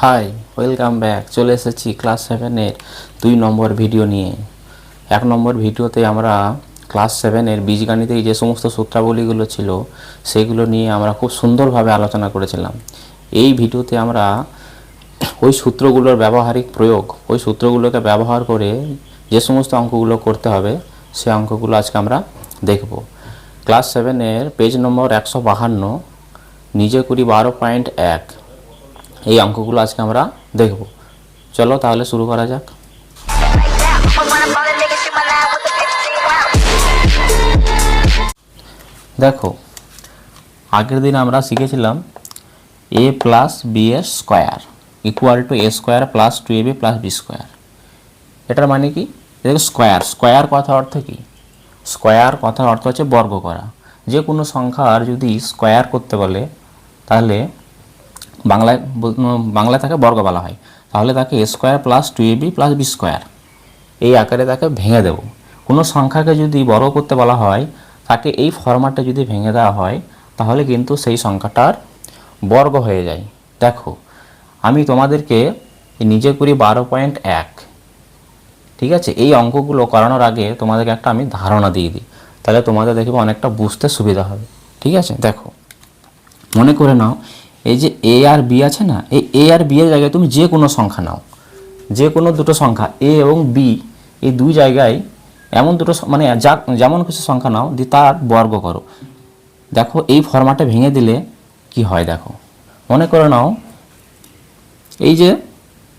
High, welcome back. চলে এসেছি class 7-এর 2 নম্বর video নিয়ে। 1 নম্বর ভিডিওতে আমরা ক্লাস 7-এর বীজগণিতে যে সমস্ত সূত্রাবলীগুলো ছিল সেগুলো নিয়ে আমরা খুব সুন্দরভাবে আলোচনা করেছিলাম। এই ভিডিওতে আমরা ওই সূত্রগুলোর ব্যবহারিক প্রয়োগ, ওই সূত্রগুলোকে ব্যবহার করে যে সমস্ত অঙ্কগুলো করতে হবে সেই অঙ্কগুলো আজকে আমরা দেখব। ক্লাস 7-এর পেজ নম্বর 152, নিজে করি 12.1 এই অঙ্কগুলো আজকে আমরা দেখব। চলো তাহলে শুরু করা যাক। দেখো, আগের দিন আমরা শিখেছিলাম a প্লাস বি এর square equal to a square plus 2ab plus B square. এটার মানে কি? দেখো, স্কোয়ার স্কোয়ার কথার অর্থ কি? স্কোয়ার কথার অর্থ হচ্ছে বর্গ করা। যে কোনো সংখ্যার যদি স্কোয়ার করতে বলে তাহলে বাংলায় তাকে বর্গ বলা হয়। তাহলে তাকে a square plus 2ab plus B square এই আকারে তাকে ভেঙে দেব। কোনো সংখ্যাকে যদি বর্গ করতে বলা হয় তাকে এই ফরম্যাটে যদি ভেঙে দেওয়া হয় তাহলে কিন্তু সেই সংখ্যাটার বর্গ হয়ে যায়। দেখো, আমি তোমাদেরকে নিজে করি 12.1, ঠিক আছে, এই অঙ্কগুলো করানোর আগে তোমাদেরকে একটা আমি ধারণা দিয়ে দিই, তাহলে তোমাদের দেখবে অনেকটা বুঝতে সুবিধা হবে। ঠিক আছে, দেখো, মনে করে নাও এই যে এ আর বি আছে না, এই এ আর বি এর জায়গায় তুমি যে কোনো সংখ্যা নাও, যে কোনো দুটো সংখ্যা এ এবং বি, এই দুই জায়গায় এমন দুটো মানে যেমন কিছু সংখ্যা নাও দিয়ে তার বর্গ করো। দেখো এই ফরম্যাটে ভেঙে দিলে কি হয়। দেখো, মনে করে নাও এই যে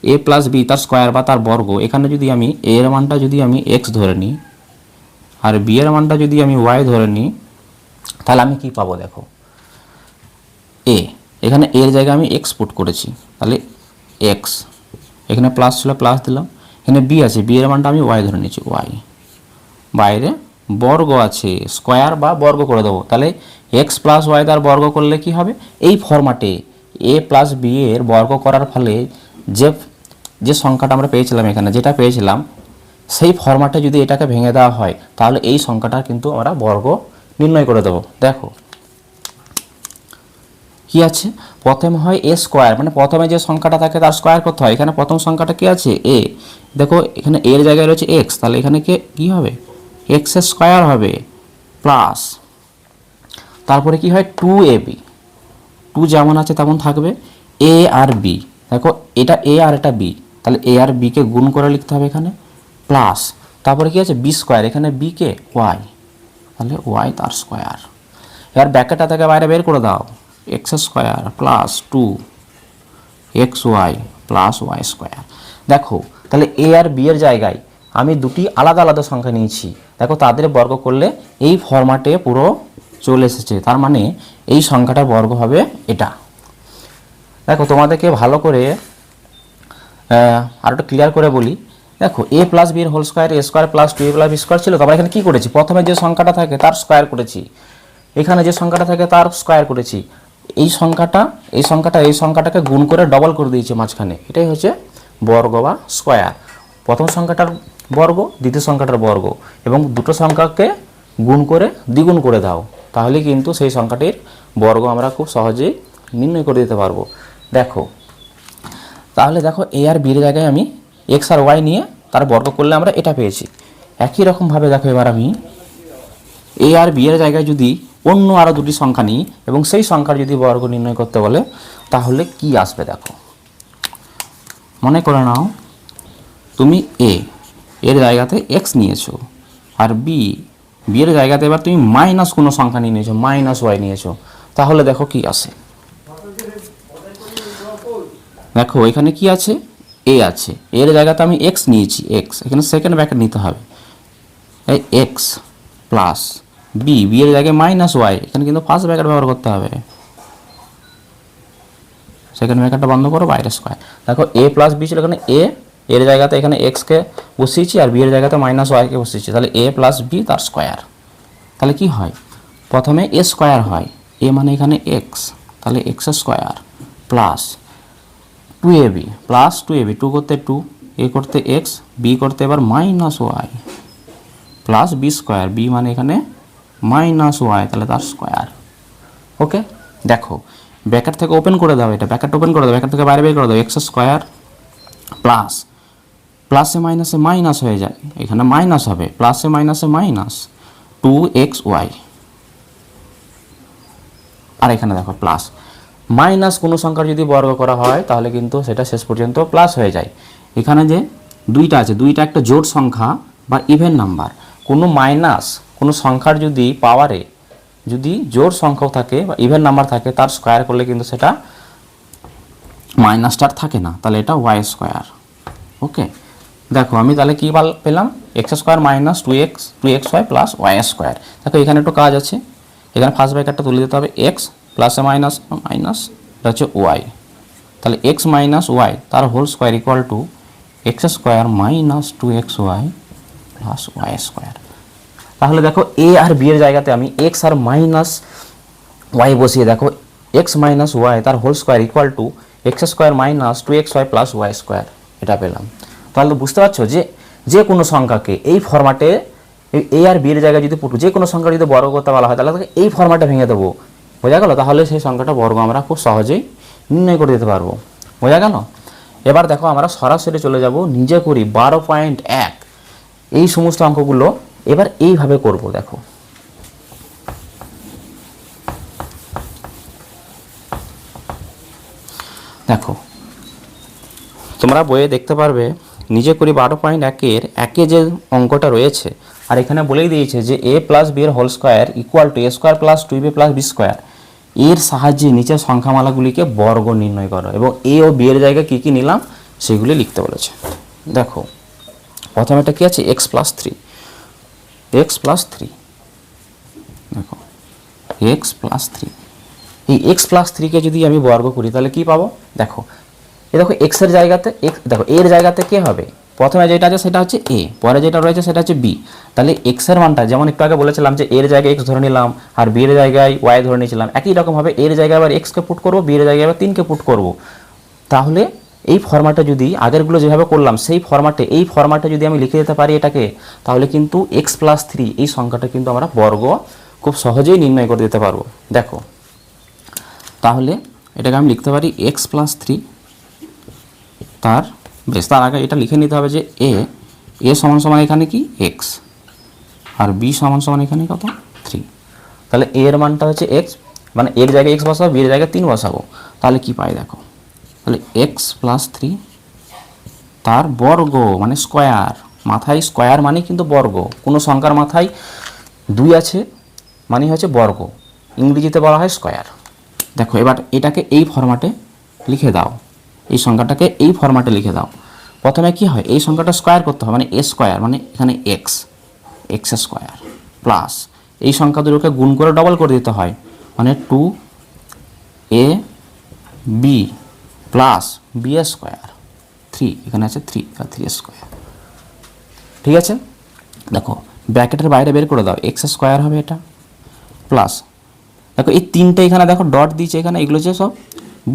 এ প্লাস বি তার স্কোয়ার বা তার বর্গ, এখানে যদি আমি এ এর মানটা যদি আমি এক্স ধরে নিই আর বি এর মানটা যদি আমি ওয়াই ধরে নিই তাহলে আমি কি পাবো? দেখো, এখানে এর জায়গায় আমি এক্স পুট করেছি, তাহলে এক্স, এখানে প্লাস ছিল প্লাস দিলাম, এখানে বি আছে, বি এর মানটা আমি ওয়াই ধরে নিয়েছি ওয়াই, বাইরে বর্গ আছে, স্কোয়ার বা বর্গ করে দেবো। তাহলে এক্স প্লাস ওয়াই তার বর্গ করলে কি হবে? এই ফরম্যাটে এ প্লাস বি এর বর্গ করার ফলে যে সংখ্যাটা আমরা পেয়েছিলাম, এখানে যেটা পেয়েছিলাম সেই ফরম্যাটে যদি এটাকে ভেঙে দেওয়া হয় তাহলে এই সংখ্যাটার কিন্তু আমরা বর্গ নির্ণয় করে দেবো। দেখো কি আছে, প্রথমে হয় এ স্কোয়ার, মানে প্রথমে যে সংখ্যাটা থাকে তার স্কোয়ার করতে হয়। এখানে প্রথম সংখ্যাটা কি আছে? এ। দেখো এখানে এর জায়গায় রয়েছে এক্স, তাহলে এখানে কি হবে? এক্স এর স্কোয়ার হবে প্লাস, তারপরে কি হয় 2ab, 2 যেমন আছে তেমন থাকবে, এ আর বি, দেখো এটা এ আর এটা বি, তাহলে এ আর বিকে গুণ করে লিখতে হবে এখানে, প্লাস তারপরে কি আছে? বি স্কোয়ার, এখানে বিকে ওয়াই, তাহলে ওয়াই তার স্কোয়ার। এবার ব্র্যাকেটটা থেকে বাইরে বের করে দাও, x square plus 2 x Y plus Y square. দেখো তাহলে এ আর বি এর জায়গায় আমি দুটি আলাদা আলাদা সংখ্যা নিয়েছি, দেখো তাদের বর্গ করলে এই ফরম্যাটে পুরো চলে এসেছে, তার মানে এই সংখ্যাটার বর্গ হবে এটা। দেখো তোমাদেরকে ভালো করে আর একটু ক্লিয়ার করে বলি। দেখো এ প্লাস বি এর whole square, a square plus 2a plus B square ছিল, তারপর এখানে কী করেছি? প্রথমে যে সংখ্যাটা থাকে তার স্কোয়ার করেছি, এখানে যে সংখ্যাটা থাকে তার স্কোয়ার করেছি, এই সংখ্যাটাকে গুণ করে ডবল করে দিয়েছি মাঝখানে, এটাই হচ্ছে বর্গ বা স্কোয়ার। প্রথম সংখ্যাটার বর্গ, দ্বিতীয় সংখ্যাটার বর্গ, এবং দুটো সংখ্যাকে গুণ করে দ্বিগুণ করে দাও, তাহলে কিন্তু সেই সংখ্যাটির বর্গ আমরা খুব সহজেই নির্ণয় করে দিতে পারবো। দেখো তাহলে দেখো এ আর বির জায়গায় আমি এক্স আর ওয়াই নিয়ে তার বর্গ করলে আমরা এটা পেয়েছি। একই রকমভাবে দেখো এবার আমি এ আর বি এর জায়গায় যদি অন্য আরও দুটি সংখ্যা নিই এবং সেই সংখ্যার যদি বর্গ নির্ণয় করতে বলে তাহলে কি আসবে? দেখো, মনে করে নাও তুমি এর জায়গাতে এক্স নিয়েছো আর বি এর জায়গাতে এবার তুমি মাইনাস কোনো সংখ্যা নিয়ে নিয়েছো, মাইনাস ওয়াই নিয়েছো, তাহলে দেখো কি আসে। দেখো এখানে কি আছে? এ আছে, এর জায়গাতে আমি এক্স নিয়েছি, এক্স, এখানে সেকেন্ড ব্র্যাকেট নিতে হবে, এই এক্স প্লাস বি এর জায়গায় মাইনাস ওয়াই, এখানে কিন্তু ফার্স্ট ব্র্যাকেট ব্যবহার করতে হবে, সেকেন্ড ব্র্যাকেটটা বন্ধ করো, বাইরে স্কোয়ার। দেখো এ প্লাস বি ছিল, এখানে এর জায়গাতে এখানে এক্সকে বসিয়েছি আর বি এর জায়গাতে মাইনাস ওয়াইকে বসিয়েছি, তাহলে এ প্লাস বি তার স্কোয়ার। তাহলে কি হয়? প্রথমে এ স্কোয়ার হয়, এ মানে এখানে এক্স, তাহলে x square plus 2ab plus 2ab, 2 করতে 2, এ করতে এক্স, বি করতে এবার minus Y plus B square, B মানে এখানে মাইনাস ওয়াই, তাহলে তার স্কোয়ার। ওকে, দেখো ব্র্যাকেট থেকে ওপেন করে দাও, এটা ব্র্যাকেট ওপেন করে দাও, ব্র্যাকেট থেকে বাইরে বের করে দাও, এক্স স্কোয়ার প্লাস প্লাসে মাইনাসে মাইনাস হয়ে যায়, এখানে মাইনাস হবে, প্লাসে মাইনাসে মাইনাস 2xy, আর এখানে দেখো প্লাস মাইনাস কোনো সংখ্যার যদি বর্গ করা হয় তাহলে কিন্তু সেটা শেষ পর্যন্ত প্লাস হয়ে যায়। এখানে যে দুইটা আছে, দুইটা একটা জোড় সংখ্যা বা ইভেন নাম্বার, কোনো মাইনাস কোনো সংখ্যার যদি পাওয়ারে যদি জোড় সংখ্যাও থাকে বা ইভেন নাম্বার থাকে, তার স্কোয়ার করলে কিন্তু সেটা মাইনাসটার থাকে না, তাহলে এটা ওয়াই স্কোয়ার। ওকে, দেখো আমি তাহলে কী পেলাম, x square minus 2xy plus Y square. দেখো এখানে একটু কাজ আছে, এখানে ফার্স্ট ব্র্যাকেটটা তুলে দিতে হবে, এক্স প্লাসে মাইনাস মাইনাস, এটা হচ্ছে ওয়াই, তাহলে এক্স মাইনাস ওয়াই তার whole square equal to x square minus 2xy plus Y square. তাহলে দেখো এ আর বি এর জায়গাতে আমি এক্স আর মাইনাস ওয়াই বসিয়ে দেখো এক্স মাইনাস ওয়াই তার whole square equal to x square minus 2xy plus Y square, এটা পেলাম। তাহলে বুঝতে পারছো যে যে কোনো সংখ্যাকে এই ফরম্যাটে এ আর বি এর জায়গায় যদি যে কোনো সংখ্যা যদি বর্গ করতে বলা হয় তাহলে তাকে এই ফরম্যাটে ভেঙে দেবো, বোঝা গেল? তাহলে সেই সংখ্যাটা বর্গ আমরা খুব সহজেই নির্ণয় করে দিতে পারবো, বোঝা গেল? এবার দেখো আমরা সরাসরি চলে যাব নিজে করি 12.1 এই সমস্ত অঙ্কগুলো এবার এইভাবে করব। দেখো দেখো তোমরা বইয়ে দেখতে পারবে নিজে করি 12.1-এর একে যে অঙ্কটা রয়েছে, আর এখানে বলেই দিয়েছে যে a প্লাস বি এর whole square equal to a square plus 2b plus B square, এর সাহায্যে নিচের সংখ্যামালাগুলিকে বর্গ নির্ণয় করো, এবং a ও b এর জায়গায় কী কী নিলাম সেগুলি লিখতে বলেছে। দেখো প্রথমে এটা কী আছে, x প্লাস 3, দেখো x প্লাস 3, এই x প্লাস 3কে যদি আমি বর্গ করি তাহলে কি পাবো, দেখো এ দেখো x এর জায়গাতে দেখো এর জায়গাতে কে হবে, প্রথমে যেটা আছে সেটা হচ্ছে a, পরে যেটা রয়েছে সেটা হচ্ছে b, তাহলে x এর মানটা যেমন একটু আগে বলেছিলাম যে এর জায়গায় x ধরে নিলাম আর b এর জায়গায় y ধরে নিয়েছিলাম, একই রকমভাবে এর জায়গায় আবার x কে পুট করবো, b এর জায়গায় আবার 3কে পুট করবো। তাহলে এই ফরম্যাটে যদি আগেরগুলো যেভাবে করলাম সেই ফরম্যাটে এই ফরম্যাটে যদি আমি লিখে দিতে পারি এটাকে, তাহলে কিন্তু x প্লাস 3 এই সংখ্যাটা কিন্তু আমরা বর্গ খুব সহজেই নির্ণয় করে দিতে পারবো। দেখো তাহলে এটাকে আমি লিখতে পারি x প্লাস 3, তার আগে এটা লিখে নিতে হবে যে a সমান সমান এখানে কি x আর b সমান সমান এখানে কত 3, তাহলে a এর মানটা হচ্ছে x, মানে এর জায়গায় x বসাবো, b এর জায়গায় 3 বসাবো, তাহলে কি পাই দেখো, তাহলে x প্লাস 3 তার বর্গ মানে স্কোয়ার, মাথায় স্কোয়ার মানে কিন্তু বর্গ, কোনো সংখ্যার মাথায় 2 আছে মানে হচ্ছে বর্গ, ইংরেজিতে বলা হয় স্কোয়ার। দেখো এবার এটাকে এই ফরম্যাটে লিখে দাও, এই সংখ্যাটাকে এই ফরম্যাটে লিখে দাও। প্রথমে কি হয়, এই সংখ্যাটা স্কোয়ার করতে হবে, মানে a স্কোয়ার মানে এখানে x স্কোয়ার প্লাস এই সংখ্যা দুটোকে গুণ করে ডবল করে দিতে হয়, মানে 2ab প্লাস b স্কোয়ার 3, এখানে আছে 3 স্কোয়ার, ঠিক আছে? দেখো ব্র্যাকেটের বাইরে বের করে দাও, এক্স স্কোয়ার হবে এটা প্লাস, দেখো এই 3টে এখানে দেখো ডট দিয়েছে, এখানে এগুলো হচ্ছে সব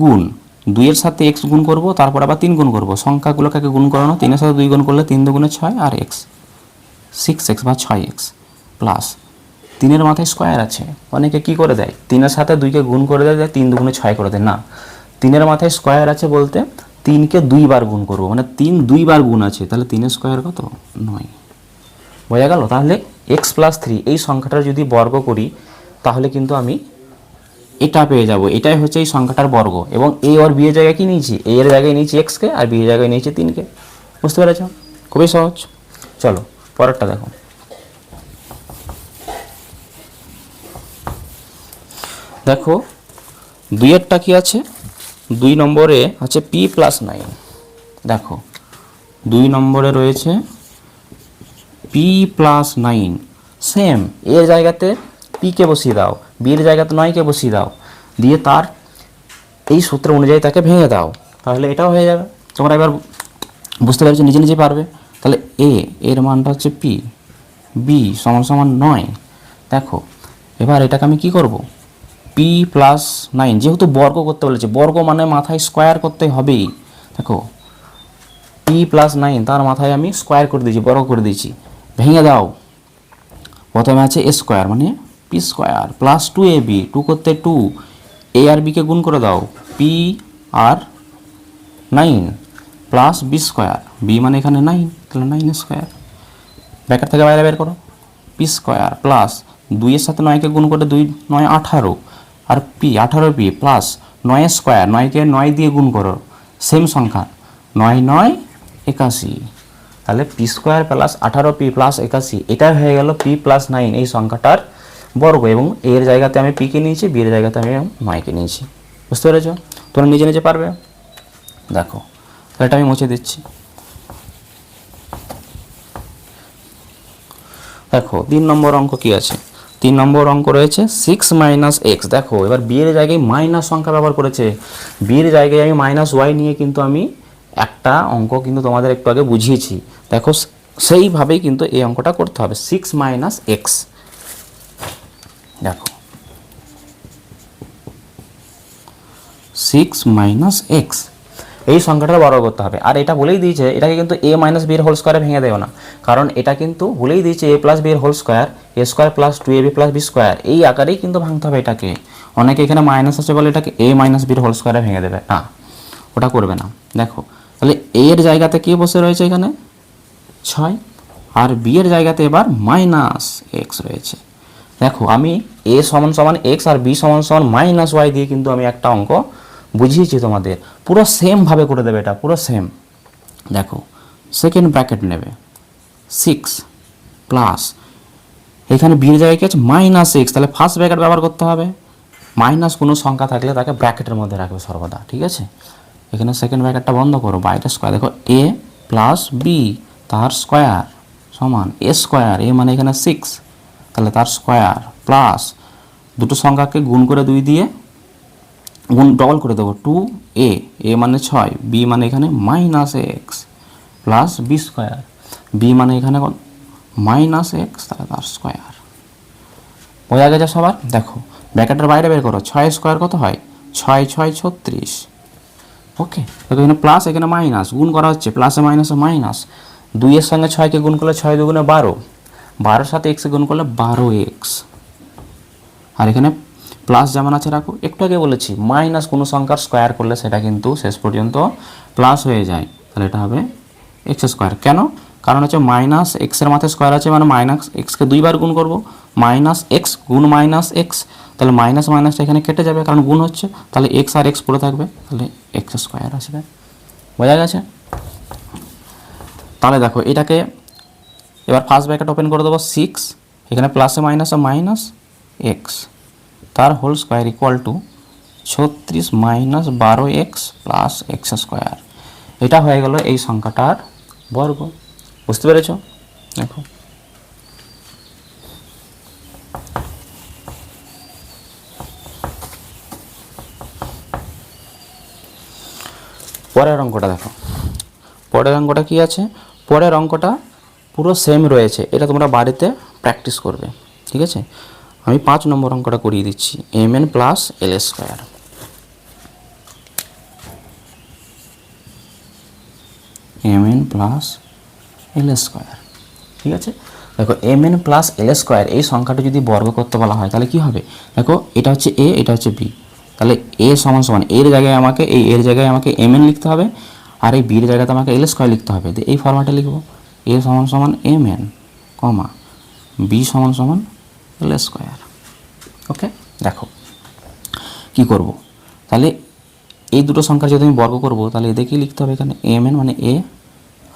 গুণ, 2 এর সাথে x গুণ করব, তারপর আবার 3 গুণ করব, সংখ্যাগুলোকে গুণ করানো, 3 এর সাথে 2 গুণ করলে 3 দুগুণে 6 আর x 6x বা 6x প্লাস 3 এর মাথায় স্কোয়ার আছে, অনেকে কি করে দেয় 3 এর সাথে 2কে গুণ করে দেয়, 3 দুগুণে 6 করে দেয়, না 3 এর মাথায় স্কোয়ার আছে বলতে 3কে 2 বার গুণ করব, মানে 3 2 বার গুণ আছে, তাহলে 3 এর স্কোয়ার কত 9, বোঝা গেল? তাহলে x প্লাস 3 এই সংখ্যাটার যদি বর্গ করি তাহলে কিন্তু আমি এটা পেয়ে যাব, এটাই হচ্ছে এই সংখ্যাটার বর্গ, এবং a আর b এর জায়গায় কি নিয়েছি, a এর জায়গায় নিয়েছি x কে আর b এর জায়গায় নিয়েছি 3কে, বুঝতে পেরেছ? খুবই সহজ। চলো পরেরটা দেখো, দেখো 2-এরটা কি আছে, 2 নম্বরে আছে p প্লাস 9, দেখো 2 নম্বরে রয়েছে p প্লাস 9, সেম এর জায়গাতে p কে বসিয়ে দাও, b এর জায়গাতে 9কে বসিয়ে দাও, দিয়ে তার এই সূত্র অনুযায়ী তাকে ভেঙে দাও, তাহলে এটাও হয়ে যাবে। তোমরা এবার বুঝতে পারছো, নিজে নিজে পারবে। তাহলে এর মানটা হচ্ছে p, b সমান সমান 9, দেখো এবার এটাকে আমি কি করব, p প্লাস 9, যেহেতু বর্গ করতে বলেছে, বর্গ মানে মাথায় স্কোয়ার করতে হবেই, দেখো p প্লাস 9 তার মাথায় আমি স্কোয়ার করে দিয়েছি, বর্গ করে দিয়েছি, ভেঙে দাও। প্রথমে আছে a স্কোয়ার মানে p স্কোয়ার প্লাস 2ab, 2 করতে 2, এ আর বিকে গুণ করে দাও, P R 9 plus B square, B মানে এখানে 9, তাহলে 9 স্কোয়ার, ব্র্যাকেট থেকে বাইরে বের করো, পি স্কোয়ার প্লাস 2 এর সাথে 9কে গুণ করে 2 9 18 আর পি 18 পি প্লাস 9 স্কোয়ার, 9কে 9 দিয়ে গুণ করো, সেম সংখ্যা 9 9 81, তাহলে P square plus 18 P plus 81, এটাই হয়ে গেল পি প্লাস 9 এই সংখ্যাটার বর্গ, এবং এর জায়গাতে আমি পিকে নিয়েছি, বি এর জায়গাতে আমি 9কে নিয়েছি। বুঝতে পেরেছ? তোমরা নিজে নিজে পারবে। দেখো তাহলে এটা আমি মুছে দিচ্ছি। দেখো 3 নম্বর অঙ্ক কি আছে? 3 নম্বর অঙ্ক রয়েছে 6 মাইনাস এক্স। দেখো এবার বি এর জায়গায় মাইনাস সংখ্যা ব্যবহার করেছে, বি এর জায়গায় আমি মাইনাস ওয়াই নিয়ে কিন্তু আমি একটা অঙ্ক কিন্তু তোমাদের একটু আগে বুঝিয়েছি। দেখো সেইভাবেই কিন্তু এই অঙ্কটা করতে হবে, 6 মাইনাস এক্স। দেখো 6 মাইনাস এক্স এই সংখ্যাটা বড় করতে হবে। আর এটা বলেই দিয়েছে এটাকে কিন্তু এ মাইনাস বি এর হোল স্কোয়ারে ভেঙে দেও না, কারণ এটা কিন্তু বলেই দিয়েছে এ প্লাস বি এর whole square, a square plus 2ab plus B square, এই আকারেই কিন্তু ভাঙতে হবে এটাকে। অনেকে এখানে মাইনাস আছে বলে এটাকে এ মাইনাস বি এর হোল স্কোয়ারে ভেঙে দেবে, না ওটা করবে না। দেখো তাহলে এ এর জায়গাতে কি বসে রয়েছে এখানে 6, আর বি এর জায়গাতে এবার মাইনাস এক্স রয়েছে। দেখো আমি এ সমান সমান এক্স আর বি সমান সমান মাইনাস ওয়াই দিয়ে কিন্তু আমি একটা অঙ্ক বুঝিয়েছি তোমাদের, পুরো সেমভাবে করে দেবে, এটা পুরো সেম। দেখো সেকেন্ড ব্র্যাকেট নেবে 6 প্লাস এখানে বিয়ের জায়গায় কি আছে মাইনাস এক্স, তাহলে ফার্স্ট ব্র্যাকেট ব্যবহার করতে হবে। মাইনাস কোনো সংখ্যা থাকলে তাকে ব্র্যাকেটের মধ্যে রাখবে সর্বদা, ঠিক আছে? এখানে সেকেন্ড ব্র্যাকেটটা বন্ধ করো, বাইরে স্কোয়ার, দেখো এ প্লাস বি তার স্কোয়ার সমান এ স্কোয়ার, এ মানে এখানে 6 তাহলে তার স্কোয়ার প্লাস দুটো সংখ্যাকে গুণ করে 2 দিয়ে গুণ ডবল করে দেবো 2a, এ মানে 6, বি মানে এখানে minus x plus B square, B মানে এখানে মাইনাস এক্স তাহলে তার স্কোয়ার। বোঝা গেছে সবার? দেখো ব্র্যাকেটের বাইরে বের করো, 6 স্কোয়ার কত হয় 6 6 36। ওকে, দেখো এখানে প্লাস এখানে মাইনাস গুণ করা হচ্ছে, প্লাসে মাইনাসে মাইনাস, 2 এর সঙ্গে 6কে গুণ করলে 6 2 12, 12 সাথে এক্সে গুণ করলে 12x, আর এখানে প্লাস যেমন আছে রাখো। একটু আগে বলেছি মাইনাস কোনো সংখ্যার স্কোয়ার করলে সেটা কিন্তু শেষ পর্যন্ত প্লাস হয়ে যায়, তাহলে এটা হবে এক্স স্কোয়ার। কেন? কারণ হচ্ছে মাইনাস এক্সের মাথায় স্কোয়ার আছে মানে মাইনাস এক্সকে 2 বার গুণ করবো, মাইনাস এক্স গুণ মাইনাস এক্স, তাহলে মাইনাস মাইনাসটা এখানে কেটে যাবে কারণ গুণ হচ্ছে, তাহলে এক্স আর এক্স পড়ে থাকবে, তাহলে এক্স স্কোয়ার আসবে। বোঝা গেছে? তাহলে দেখো এটাকে এবার ফার্স্ট ব্র্যাকেট ওপেন করে দেবো 6, এখানে প্লাসে মাইনাসে মাইনাস এক্স তার whole square equal to 36 minus 12x plus x square. এটা হয়ে গেল এই সংখ্যাটার বর্গ। বুঝতে পেরেছ? দেখো পরের অঙ্কটা দেখো, পরের অঙ্কটা কি আছে? পরের অঙ্কটা পুরো সেম রয়েছে, এটা তোমরা বাড়িতে প্র্যাকটিস করবে, ঠিক আছে? আমি 5 নম্বর অঙ্কটা করিয়ে দিচ্ছি, mn plus l square. mn plus l square, ঠিক আছে? দেখো mn প্লাস এল স্কোয়ার এই সংখ্যাটা যদি বর্গ করতে বলা হয় তাহলে কি হবে? দেখো এটা হচ্ছে এ, এটা হচ্ছে বি, তাহলে এ সমান সমান এর জায়গায় আমাকে এর জায়গায় আমাকে mn লিখতে হবে, আর এই বির জায়গাতে আমাকে এল স্কোয়ার লিখতে হবে। এই ফরম্যাটে লিখবো, এ সমান সমান mn কমা বি সমান সমান এল স্কোয়ার। ওকে, দেখো কি করব, তাহলে এই দুটো সংখ্যা যদি আমি বর্গ করব তাহলে এদেরকেই লিখতে হবে এখানে mn মানে এ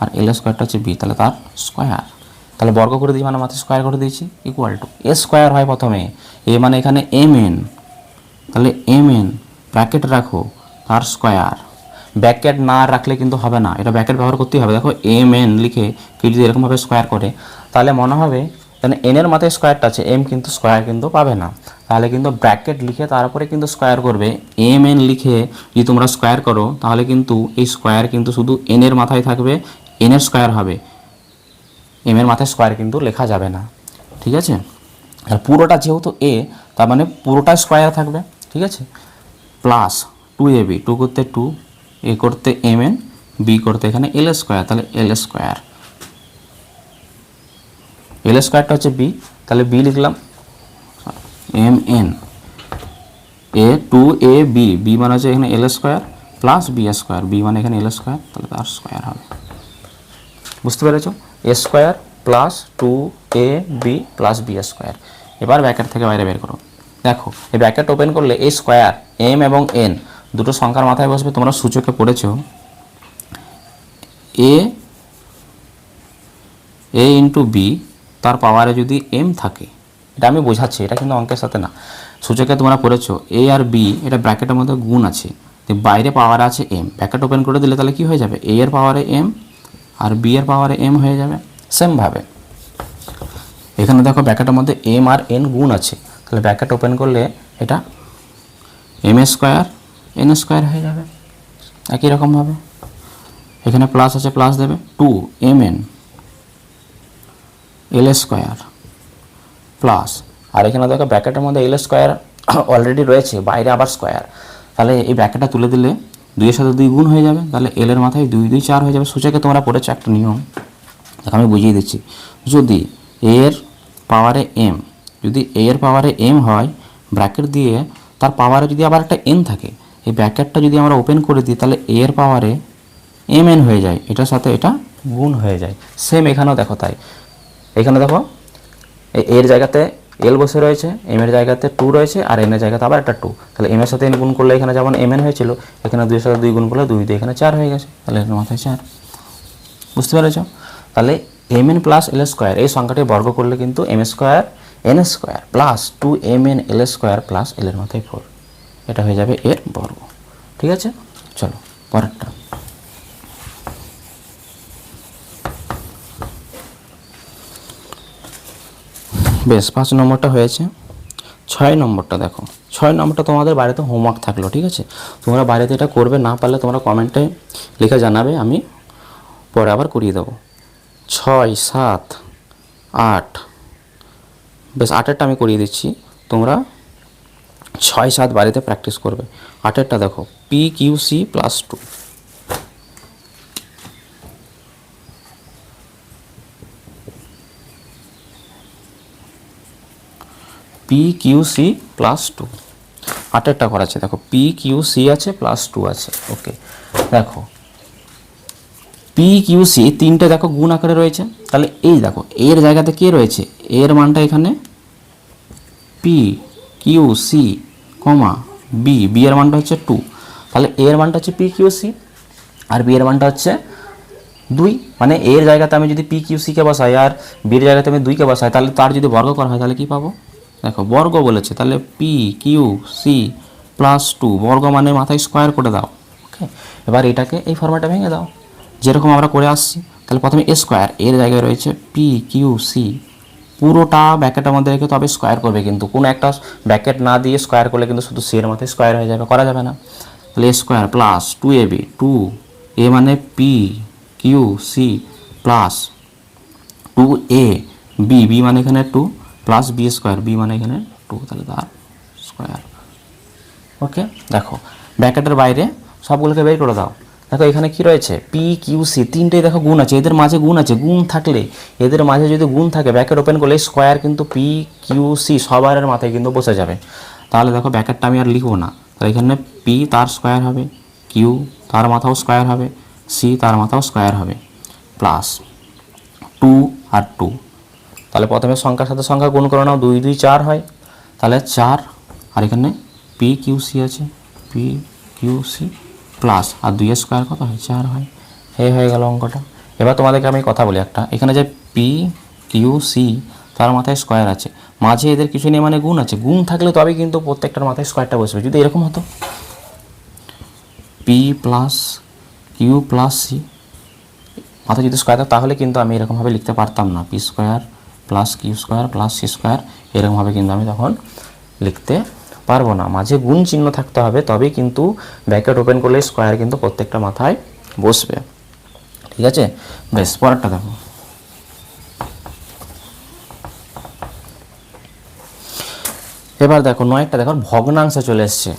আর এল স্কোয়ারটা হচ্ছে বি, তাহলে তার স্কোয়ার। তাহলে বর্গ করে দিই মানে মাথায় স্কোয়ার করে দিয়েছি, ইকুয়াল টু এ স্কোয়ার হয় প্রথমে, এ মানে এখানে mn, তাহলে mn ব্র্যাকেট রাখো তার স্কোয়ার। ব্র্যাকেট না রাখলে কিন্তু হবে না, এটা ব্র্যাকেট ব্যবহার করতেই হবে। দেখো mn লিখে কেউ যদি এরকমভাবে স্কোয়ার করে তাহলে মনে হবে তাহলে এনের মাথায় স্কোয়ারটা আছে, এম কিন্তু স্কোয়ার কিন্তু পাবে না, তাহলে কিন্তু ব্র্যাকেট লিখে তারপরে কিন্তু স্কোয়ার করবে। mn লিখে যদি তোমরা স্কোয়ার করো তাহলে কিন্তু এই স্কোয়ার কিন্তু শুধু এনের মাথায় থাকবে, এনের স্কোয়ার হবে, এম এর মাথায় স্কোয়ার কিন্তু লেখা যাবে না, ঠিক আছে? আর পুরোটা যেহেতু এ তার মানে পুরোটা স্কোয়ার থাকবে, ঠিক আছে? প্লাস 2ab, 2 করতে 2, এ করতে mn, বি করতে এখানে এল স্কোয়ার, তাহলে এল স্কোয়ার, এল স্কোয়ারটা হচ্ছে বি, তাহলে বি লিখলাম mn a two a b, B মানে হচ্ছে এখানে l square plus B square, B মানে এখানে এল স্কোয়ার, তাহলে তার স্কোয়ার হবে। বুঝতে পেরেছো? এ square plus two a B plus B square. এবার ব্র্যাকেট থেকে বাইরে বের করো। দেখো এই ব্র্যাকেট ওপেন করলে এই স্কোয়ার এম এবং এন দুটো সংখ্যার মাথায় বসবে। তোমরা সূচকে পড়েছো এ ইন্টু বি, তার পাওয়ারে যদি এম থাকে, এটা আমি বোঝাচ্ছি, এটা কিন্তু অঙ্কের সাথে না। সূচকে তোমরা পড়েছো এ আর বি, এটা ব্র্যাকেটের মধ্যে গুণ আছে, বাইরে পাওয়ারে আছে এম। ব্র্যাকেট ওপেন করে দিলে তাহলে কি হয়ে যাবে, এ এর পাওয়ারে এম আর বি এর পাওয়ারে এম হয়ে যাবে। সেমভাবে এখানে দেখো ব্র্যাকেটের মধ্যে এম আর এন গুণ আছে, তাহলে ব্র্যাকেট ওপেন করলে এটা এম স্কোয়ার এন স্কোয়ার হয়ে যাবে। একই রকমভাবে এখানে প্লাস আছে, প্লাস দেবে two m n l square plus, আর এখানে দেখো ব্র্যাকেটের মধ্যে এল স্কোয়ার অলরেডি রয়েছে, বাইরে আবার স্কোয়ার, তাহলে এই ব্র্যাকেটটা তুলে দিলে দুইয়ের সাথে দুই গুণ হয়ে যাবে, তাহলে এল এর মাথায় দুই দুই চার হয়ে যাবে। সূচকে তোমরা পড়েছো একটা নিয়ম, দেখো আমি বুঝিয়ে দিচ্ছি। যদি এর পাওয়ারে এম, যদি এ এর পাওয়ারে এম হয়, ব্র্যাকেট দিয়ে তার পাওয়ারে যদি আবার একটা এন থাকে, এই ব্র্যাকেটটা যদি আমরা ওপেন করে দিই তাহলে এ এর পাওয়ারে এম এন হয়ে যায়, এটার সাথে এটা গুণ হয়ে যায়। সেম এখানেও দেখো তাই, এখানে দেখো এর জায়গাতে এল বসে রয়েছে, এম এর জায়গাতে টু রয়েছে, আর এন এর জায়গাতে আবার একটা টু, তাহলে এম এর সাথে এন গুণ করলে এখানে যেমন এম এন হয়েছিল, এখানে দুইয়ের সাথে দুই গুণ করলে দুই দুই এখানে চার হয়ে গেছে, তাহলে এর মাথায় চার। বুঝতে পেরেছ? তাহলে m n plus l square এই সংখ্যাটি বর্গ করলে কিন্তু m square n square plus two m n l square plus l এর মাথায় ফোর, এটা হয়ে যাবে এর বর্গ। ঠিক আছে, চলো পরেরটা। বেশ, 5 নম্বরটা হয়েছে। 6 নম্বরটা দেখো, 6 নম্বরটা তোমাদের বাড়িতে হোমওয়ার্ক থাকলো, ঠিক আছে? তোমরা বাড়িতে এটা করবে, না পারলে তোমরা কমেন্টে লিখে জানাবে, আমি পরে আবার করিয়ে দেবো। 6, 7, 8, বেশ 8এরটা আমি করিয়ে দিচ্ছি, তোমরা 6, 7 বাড়িতে প্র্যাকটিস করবে। 8এরটা দেখো, P Q C plus 2, P Q C plus 2, 8এরটা করা আছে। দেখো পি কিউ সি আছে প্লাস 2 আছে। ওকে, দেখো পি কিউ সি তিনটে দেখো গুণ আকারে রয়েছে, তাহলে এই দেখো এর জায়গাতে কে রয়েছে, এর মানটা এখানে P Q c comma B, B এর মানটা হচ্ছে 2, তাহলে এর মানটা হচ্ছে পি কিউ সি আর বি এর মানটা হচ্ছে 2, মানে এর জায়গাতে আমি যদি পি কিউ সিকে বসাই আর বির জায়গাতে আমি 2কে বসাই, তাহলে তার যদি বর্গ করা হয় তাহলে কি পাবো, দেখো বর্গ বলেছে, তাহলে পি কিউ সি প্লাস 2 বর্গ মানে মাথায় স্কোয়ার করে দাও। ওকে, এবার এটাকে এই ফর্ম্যাটে ভেঙে দাও যেরকম আমরা করে আসছি। তাহলে প্রথমে এ স্কোয়ার, এর জায়গায় রয়েছে পি কিউ সি, পুরোটা ব্র্যাকেটের মধ্যে রেখে তবে স্কোয়ার করবে, কিন্তু কোনো একটা ব্র্যাকেট না দিয়ে স্কোয়ার করলে কিন্তু শুধু সি এর মাথায় স্কোয়ার হয়ে যাবে, করা যাবে না। তাহলে a square plus 2ab, 2 A মানে P Q C plus 2a B, B মানে এখানে 2 প্লাস বি স্কোয়ার, বি মানে এখানে 2, তাহলে তার স্কোয়ার। ওকে, দেখো ব্র্যাকেটের বাইরে সবগুলোকে বের করে দাও। দেখো এখানে কি রয়েছে, পি কিউ সি তিনটেই দেখো গুণ আছে, এদের মাঝে গুণ আছে, গুণ থাকলে এদের মাঝে যদি গুণ থাকে ব্র্যাকেট ওপেন করলে স্কোয়ার কিন্তু পি কিউ সি সবার মাথায় কিন্তু বসে যাবে। তাহলে দেখো ব্র্যাকেটটা আমি আর লিখবো না, তাহলে এখানে পি তার স্কোয়ার হবে, কিউ তার মাথাও স্কোয়ার হবে, সি তার মাথাও স্কোয়ার হবে, প্লাস 2 আর 2, তাহলে প্রথমে সংখ্যার সাথে সংখ্যা গুণ করে নাও, 2 2 4 হয়, তাহলে 4, আর এখানে পি কিউ সি আছে, পি কিউ সি প্লাস আর 2 স্কোয়ার কত হয়, 4 হয়। এই হয়ে গেল অঙ্কটা। এবার তোমাদেরকে আমি কথা বলি একটা, এখানে যে পি কিউ সি তার মাথায় স্কোয়ার আছে, মাঝে এদের কিছু নেই মানে গুণ আছে, গুণ থাকলে তবেই কিন্তু প্রত্যেকটার মাথায় স্কোয়ারটা বসবে। যদি এরকম হতো P plus Q plus C মাথায় যদি স্কোয়ার থাকতো, তাহলে কিন্তু আমি এরকমভাবে লিখতে পারতাম না, P square plus Q square plus C square, এরকমভাবে কিন্তু আমি তখন লিখতে পারবো না। মাঝে গুণ চিহ্ন থাকতে হবে, তবেই কিন্তু ব্র্যাকেট ওপেন করলে স্কোয়ার কিন্তু প্রত্যেকটা মাথায় বসবে। ঠিক আছে, বেশ পরেরটা দেখো। এবার দেখো 9টা দেখো ভগ্নাংশে চলে এসছে।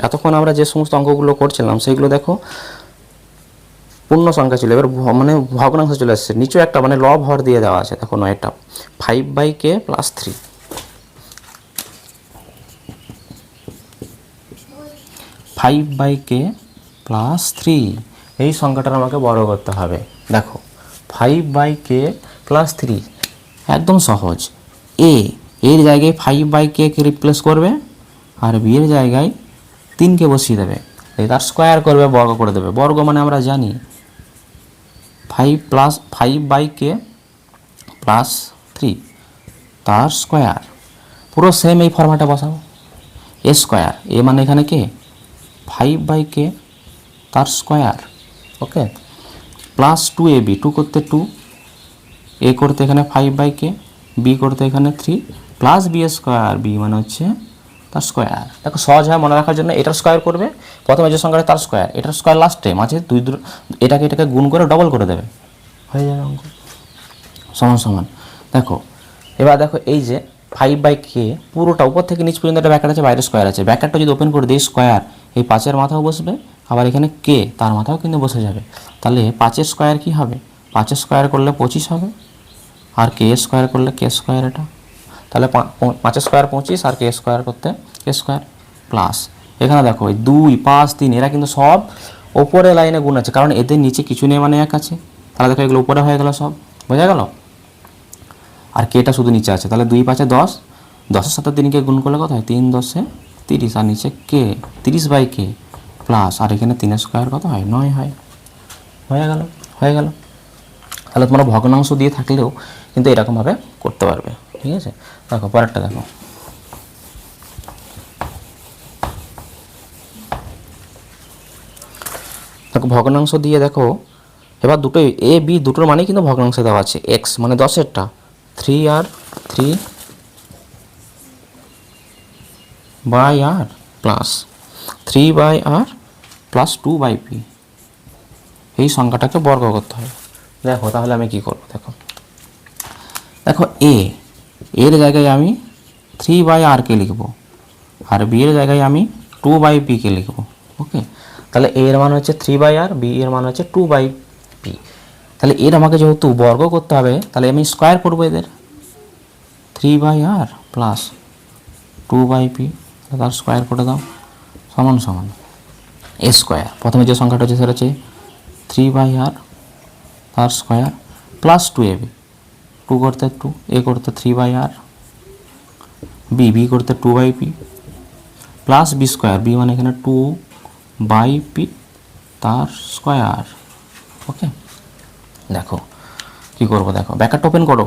এতক্ষণ আমরা যে সমস্ত অঙ্কগুলো করছিলাম সেগুলো দেখো পূর্ণ সংখ্যা ছিল, এবার মানে ভগ্নাংশ চলে এসছে। নিচে একটা মানে লব হর দিয়ে দেওয়া আছে, দেখো 9টা 5/k + 3, 5/k প্লাস 3, এই সংখ্যাটা আমাকে বড় করতে হবে। দেখো 5/k প্লাস 3 একদম সহজ। এর জায়গায় 5/k কে রিপ্লেস করবে আর বি এর জায়গায় 3কে বসিয়ে দেবে, তার স্কোয়ার করবে, বর্গ করে দেবে। বর্গ মানে আমরা জানি 5/k প্লাস 3 তার স্কোয়ার, পুরো সেম এই ফর্ম্যাটে বসাবো। এ স্কোয়ার, এ মানে এখানে কে 5/k তার স্কোয়ার, ওকে, প্লাস 2ab, 2 করতে 2, এ করতে এখানে 5/k, বি করতে এখানে 3, প্লাস বি স্কোয়ার, বি মানে হচ্ছে তার স্কোয়ার। দেখো সহজ হয় মনে রাখার জন্য, এটার স্কোয়ার করবে প্রথমে যে সংখ্যাটা তার স্কোয়ার, এটার স্কোয়ার লাস্টে, মাঝে এটাকে গুণ করে ডবল করে দেবে, হয়ে যাবে অঙ্ক সমান সমান। দেখো এবার দেখো এই যে 5/k পুরোটা উপর থেকে নিচ পর্যন্ত একটা ব্র্যাকেট আছে, বাইরে স্কোয়ার আছে। ব্র্যাকেটটা যদি ওপেন করে দিই স্কোয়ার, এই 5-এর মাথাও বসবে, আবার এখানে কে তার মাথাও কিন্তু বসে যাবে। তাহলে 5-এর স্কোয়ার কী হবে, 5-এর স্কোয়ার করলে 25 হবে, আর কে স্কোয়ার করলে কে স্কোয়ার, এটা তাহলে 5-এর স্কোয়ার 25 আর কে স্কোয়ার করতে কে স্কোয়ার, প্লাস এখানে দেখো 2, 5, 3 এরা কিন্তু সব ওপরে লাইনে গুণ আছে, কারণ এদের নিচে কিছু নেই মানে 1 আছে। তাহলে দেখো এগুলো উপরে হয়ে গেল, সব বোঝা গেল। আর কেটা শুধু নিচে আছে, তাহলে 2 5 10, 10-এর সাথে 3কে গুণ করলে কত হয়, 3 10 30, আর নিচে কে 30/k প্লাস, আর এখানে 3-এর স্কোয়ার কত হয়, 9 হয়। হয়ে গেল। তাহলে তোমরা ভগ্নাংশ দিয়ে থাকলেও কিন্তু এরকমভাবে করতে পারবে, ঠিক আছে। দেখো পরেরটা দেখো, ভগ্নাংশ দিয়ে দেখো এবার দুটোই এ বি দুটোর মানে কিন্তু ভগ্নাংশ দেওয়া আছে। এক্স মানে 10-এরটা 3r 3/r plus 3/r plus 2/p, এই সংখ্যাটাকে বর্গ করতে হবে। দেখো তাহলে আমি কি করব, দেখো এর জায়গায় আমি 3/r কে লিখব, আর বি এর জায়গায় আমি 2/p কে লিখব, ওকে। তাহলে এ এর মান হচ্ছে 3/r, বি এর মান হচ্ছে 2/p। তাহলে এর আমাকে যেহেতু বর্গ করতে হবে, তাহলে আমি স্কোয়ার করব এদের, 3/r প্লাস 2/p, তার স্কোয়ার করে দাও, সমান সমান এ স্কোয়ার। প্রথমে যে সংখ্যাটা হচ্ছে সেটা হচ্ছে 3/r তার স্কোয়ার প্লাস 2ab, 2 করতে 2, এ করতে 3/r, বি করতে 2/p plus B square, B মানে এখানে 2/p তার স্কোয়ার, ওকে। দেখো কী করবো, দেখো ব্র্যাকেট ওপেন করো।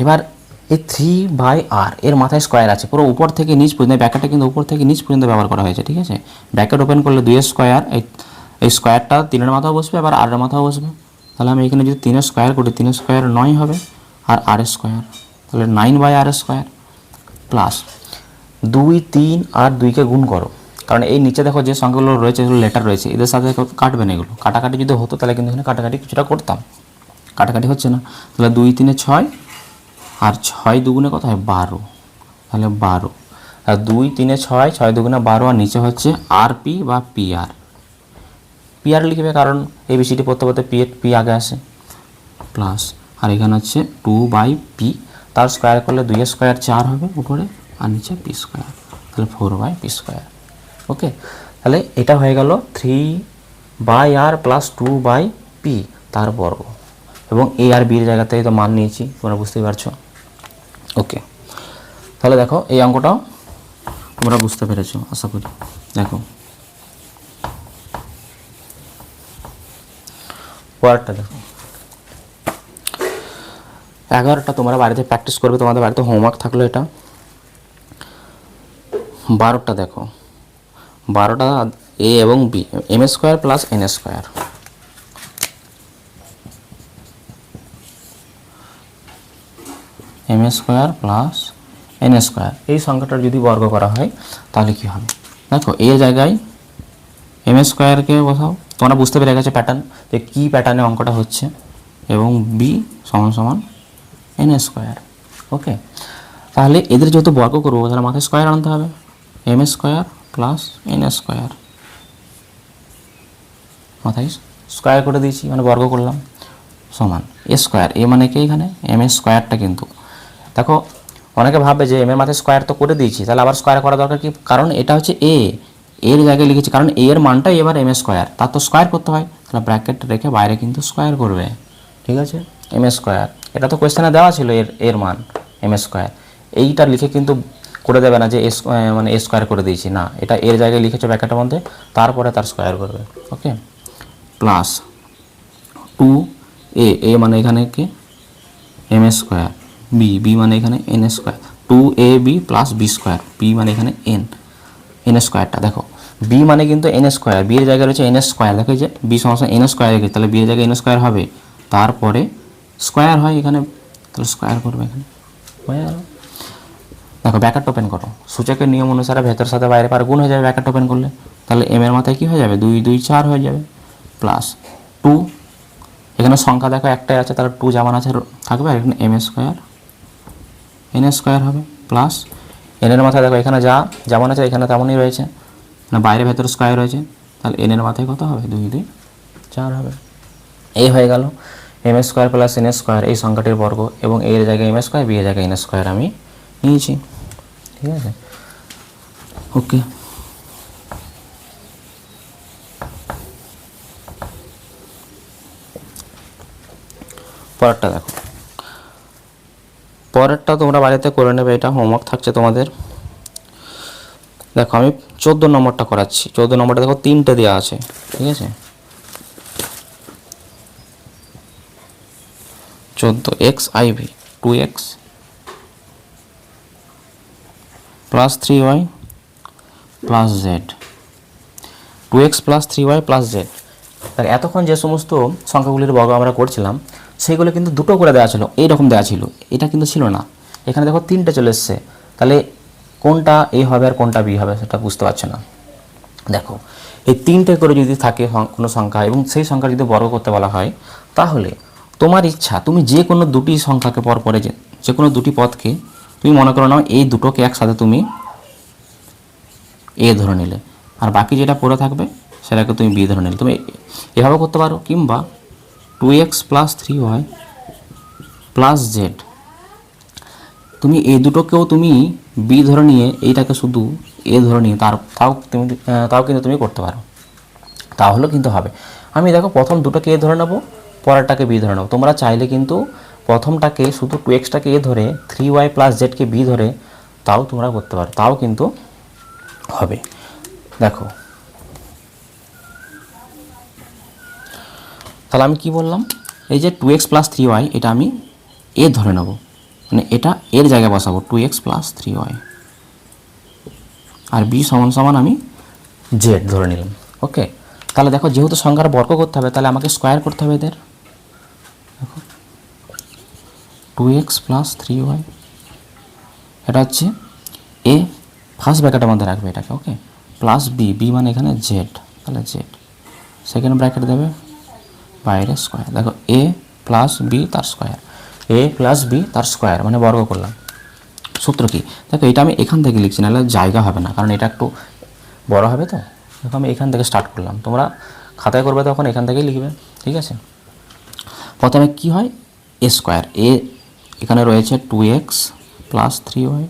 এবার এই 3/r এর মাথায় স্কোয়ার আছে, পুরো উপর থেকে নিচ পর্যন্ত, ব্র্যাকেটটা কিন্তু উপর থেকে নিচ পর্যন্ত ব্যবহার করা হয়েছে, ঠিক আছে। ব্র্যাকেট ওপেন করলে 2-এর স্কোয়ার, এই স্কোয়ারটা 3-এর মাথাও বসবে, আবার r-এর মাথাও বসবে। তাহলে আমি এখানে যদি 3-এর স্কোয়ার করি, 3-এর স্কোয়ার 9 হবে, আর r-এর স্কোয়ার তাহলে 9/r স্কোয়ার প্লাস 2, 3 আর 2কে গুণ করো, কারণ এই নিচে দেখো যে সংখ্যাগুলো রয়েছে এগুলো লেটার রয়েছে, এদের সাথে কাটবে না এগুলো। কাটাকাটি যদি হতো তাহলে কিন্তু এখানে কাটাকাটি কিছুটা করতাম, কাটাকাটি হচ্ছে না। তাহলে 2 3 6, আর 6 2 কত হয় 12, তাহলে 12, আর 2 3 6, 6 2 12, আর নিচে হচ্ছে rp বা pr লিখবে, কারণ এই বিসিটি পড়তে পড়তে পি আগে আসে, প্লাস, আর এখানে হচ্ছে 2/p, তার স্কোয়ার করলে 2-এর স্কোয়ার 4 হবে উপরে, আর নিচে p স্কোয়ার, তাহলে 4/p স্কোয়ার, ওকে। তাহলে এটা হয়ে গেল 3/r প্লাস 2/p তার বর্গ, এবং এ আর বির জায়গাতে তো মান নিয়েছি, তোমরা বুঝতেই পারছো, ওকে। তাহলে দেখো এই অঙ্কটাও তোমরা বুঝতে পেরেছো আশা করি। দেখো পরেরটা দেখো, 11টা তোমরা বাড়িতে প্র্যাকটিস করবে, তোমাদের বাড়িতে হোমওয়ার্ক থাকলো এটা। 12টা দেখো, 12টা এ এবং B, M square plus N square, M square plus N square, এই সংখ্যাটার যদি বর্গ করা হয় তাহলে কি হবে। দেখো এর জায়গায় এম স্কোয়ারকে বসাও, তোমরা বুঝতে পেরে গেছে প্যাটার্ন, যে কী প্যাটার্নে অঙ্কটা হচ্ছে, এবং বি সমান সমান এন স্কোয়ার, ওকে। তাহলে এদের যেহেতু বর্গ করবো তাহলে মাথায় স্কোয়ার আনতে হবে, M square plus N square, মাথায় স্কোয়ার করে দিয়েছি মানে বর্গ করলাম, সমান এ স্কোয়ার, এ মানে কি এখানে এম এর স্কোয়ারটা, কিন্তু দেখো অনেকে ভাববে যে এম এর মাথায় স্কোয়ার তো করে দিয়েছি, তাহলে আবার স্কোয়ার করা দরকার কি, কারণ এটা হচ্ছে এ এর জায়গায় লিখেছি কারণ এ এর মানটাই এবার এম স্কোয়ার, তার তো স্কোয়ার করতে হয়, তাহলে ব্র্যাকেট রেখে বাইরে কিন্তু স্কোয়ার করবে, ঠিক আছে, এম স্কোয়ার। এটা তো কোয়েশ্চেনে দেওয়া ছিল এর মান এম স্কোয়ার, এইটা লিখে কিন্তু করে দেবে না যে মানে এ স্কোয়ার করে দিয়েছি, না, এটা এর জায়গায় লিখেছে ব্র্যাকেটের মধ্যে, তারপরে তার স্কোয়ার করবে, ওকে। প্লাস 2a, এ মানে এখানে কি এম স্কোয়ার, বি মানে এখানে N square, 2ab plus B square, B মানে এখানে এন স্কোয়ারটা দেখো, বি মানে কিন্তু এন স্কোয়ার, বি এর জায়গায় রয়েছে এন স্কোয়ার, দেখো যে বি সমস্যা এন স্কোয়ার রেখেছে, তাহলে বি এর জায়গায় এন স্কোয়ার হবে, তারপরে স্কোয়ার হয় এখানে, তাহলে স্কোয়ার করবে এখানে, হয়ে গেল। দেখো ব্র্যাকেট ওপেন করো, সূচকের নিয়ম অনুসারে ভেতর সাথে বাইরে পার গুণ হয়ে যাবে ব্র্যাকেট ওপেন করলে, তাহলে এম এর মাথায় কী হয়ে যাবে 2 2 4 হয়ে যাবে, প্লাস 2, এখানে সংখ্যা দেখো একটাই আছে, তাহলে 2 যেমন আছে থাকবে, আর এখানে এম স্কোয়ার এন স্কোয়ার হবে, প্লাস এনের মাথায় দেখো এখানে যেমন আছে এখানে তেমনই রয়েছে, না বাইরে ভেতরে স্কোয়ার রয়েছে, তাহলে এনের মাথায় কত হবে 2 2 4 হবে। এই হয়ে গেল M square plus N square, এই সংখ্যাটির বর্গ, এবং এর জায়গায় এম স্কোয়ার, বি এর জায়গায় এন স্কোয়ার আমি নিয়েছি, ঠিক আছে, ওকে। পরেরটা দেখো, পরেরটা তোমরা বাড়িতে করে নেবে, এটা হোমওয়ার্ক থাকছে তোমাদের। দেখো আমি 14 নম্বরটা করাচ্ছি, 14 নম্বরটা দেখো 3টে দেওয়া আছে, ঠিক আছে, 14 xib 2x plus 3y plus Z, 2x plus 3y plus Z. তার এতক্ষণ যে সমস্ত সংখ্যাগুলির বর্গ আমরা করছিলাম সেইগুলো কিন্তু দুটো করে দেওয়া ছিল, এইরকম দেওয়া ছিল, এটা কিন্তু ছিল না, এখানে দেখো 3টে চলে এসছে, তাহলে কোনটা এ হবে আর কোনটা বি হবে সেটা বুঝতে পারছো না। দেখো এই 3টে করে যদি থাকে কোনো সংখ্যা এবং সেই সংখ্যা যদি বর্গ করতে বলা হয়, তাহলে তোমার ইচ্ছা তুমি যে কোনো দুটি সংখ্যাকে পরপরে যে কোনো দুটি পদকে তুমি মনে করো নাও এই দুটোকে একসাথে তুমি এ ধরে নিলে, আর বাকি যেটা পড়ে থাকবে সেটাকে তুমি বি ধরে নিলে, তুমি এভাবে করতে পারো, কিংবা 2x plus 3y plus Z, তুমি এই দুটোকেও তুমি বি ধরে নিয়ে এইটাকে শুধু এ ধরে নিয়ে তাও কিন্তু তুমি করতে পারো, তাহলেও কিন্তু হবে। আমি দেখো প্রথম দুটোকে এ ধরে নেবো, পরেরটাকে বি ধরে নেবো, তোমরা চাইলে কিন্তু প্রথমটাকে শুধু 2xটাকে এ ধরে 3y প্লাস জেডকে বি ধরে তাও তোমরা করতে পারো, তাও কিন্তু হবে। দেখো তাহলে আমি কি বললাম, এই যে 2x প্লাস 3y এটা আমি এ ধরে নেব, মানে এটা এর জায়গায় বসাবো 2x প্লাস 3y, আর বি সমান সমান আমি জেড ধরে নিলাম, ওকে। তাহলে দেখো যেহেতু সংখ্যার বর্গ করতে হবে, তাহলে আমাকে স্কোয়ার করতে হবে এদের, দেখো 2x প্লাস 3y, এটা হচ্ছে এ, ফার্স্ট ব্র্যাকেটের মধ্যে রাখবে এটাকে, ওকে, প্লাস বি মানে এখানে জেড, তাহলে জেড, সেকেন্ড ব্র্যাকেট দেবে বাইরে স্কোয়ার, দেখো এ প্লাস বি তার স্কোয়ার, এ প্লাস বি তার স্কোয়ার মানে বর্গ করলাম। সূত্র কি দেখো, এটা আমি এখান থেকে লিখছি, নাহলে জায়গা হবে না, কারণ এটা একটু বড় হবে, তো দেখো আমি এখান থেকে স্টার্ট করলাম, তোমরা খাতায় করবে তখন এখান থেকেই লিখবে, ঠিক আছে। প্রথমে কি হয় এ স্কোয়ার, এখানে রয়েছে 2x প্লাস 3y,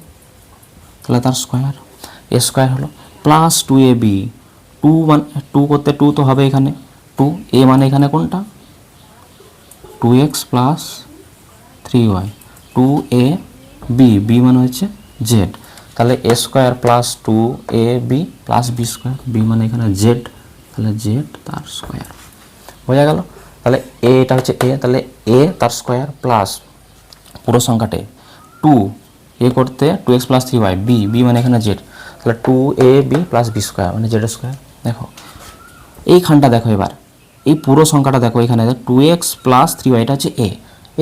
তাহলে তার স্কোয়ার, এ স্কোয়ার হলো, প্লাস 2ab, 2 মানে 2 করতে 2 তো হবে এখানে, 2 এ মানে এখানে কোনটা 2x plus 3y, 2ab, B মানে হচ্ছে জেড, তাহলে a square plus 2ab plus B square, B মানে এখানে জেড, তাহলে জেড তার স্কোয়ার, বোঝা গেল। তাহলে এটা হচ্ছে এ, তাহলে এ তার স্কোয়ার প্লাস পুরো সংখ্যাটে 2 এ করতে 2x প্লাস 3y, বি মানে এখানে জেড, তাহলে 2ab প্লাস বি স্কোয়ার মানে জেড স্কোয়ার। দেখো এইখানটা দেখো, এবার এই পুরো সংখ্যাটা দেখো, এখানে 2x প্লাস 3y এটা হচ্ছে এ,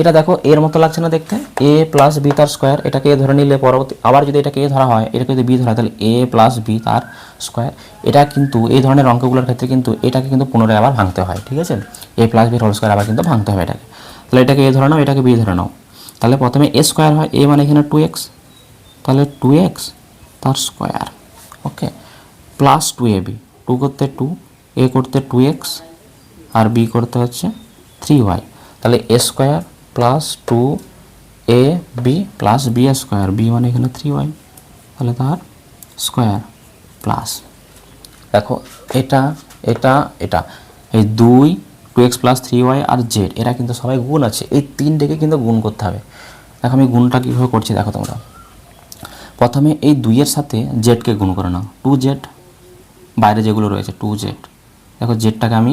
এটা দেখো এর মতো লাগছে না দেখতে, এ প্লাস বি তার স্কোয়ার, এটাকে এ ধরে নিলে পরবর্তী আবার যদি এটাকে এ ধরা হয়, এটাকে যদি বি ধরা হয়, তাহলে এ প্লাস বি তার স্কোয়ার। এটা কিন্তু এই ধরনের অঙ্কগুলোর ক্ষেত্রে কিন্তু এটাকে কিন্তু পুনরায় আবার ভাঙতে হয়, ঠিক আছে, এ প্লাস বি হোল স্কোয়ার আবার কিন্তু ভাঙতে হবে এটাকে, তাহলে এটাকে এ ধরে নাও, এটাকে বি ধরে নাও, তাহলে প্রথমে এ স্কোয়ার হয়, এ মানে এখানে 2x, তাহলে 2x তার স্কোয়ার, ওকে, প্লাস 2ab, 2 করতে 2, এ করতে 2x আর বি করতে হচ্ছে 3y, তাহলে a square plus 2ab plus B square, B মানে এখানে 3y, তাহলে তার স্কোয়ার প্লাস দেখো এটা এটা এটা এই 2 2x প্লাস 3y আর জেড এরা কিন্তু সবাই গুণ আছে, এই তিনটেকে কিন্তু গুণ করতে হবে। দেখো আমি গুণটা কীভাবে করছি দেখো তোমরা, প্রথমে এই 2 এর সাথে জেডকে গুণ করে নাও, 2z, বাইরে যেগুলো রয়েছে 2z, দেখো জেডটাকে আমি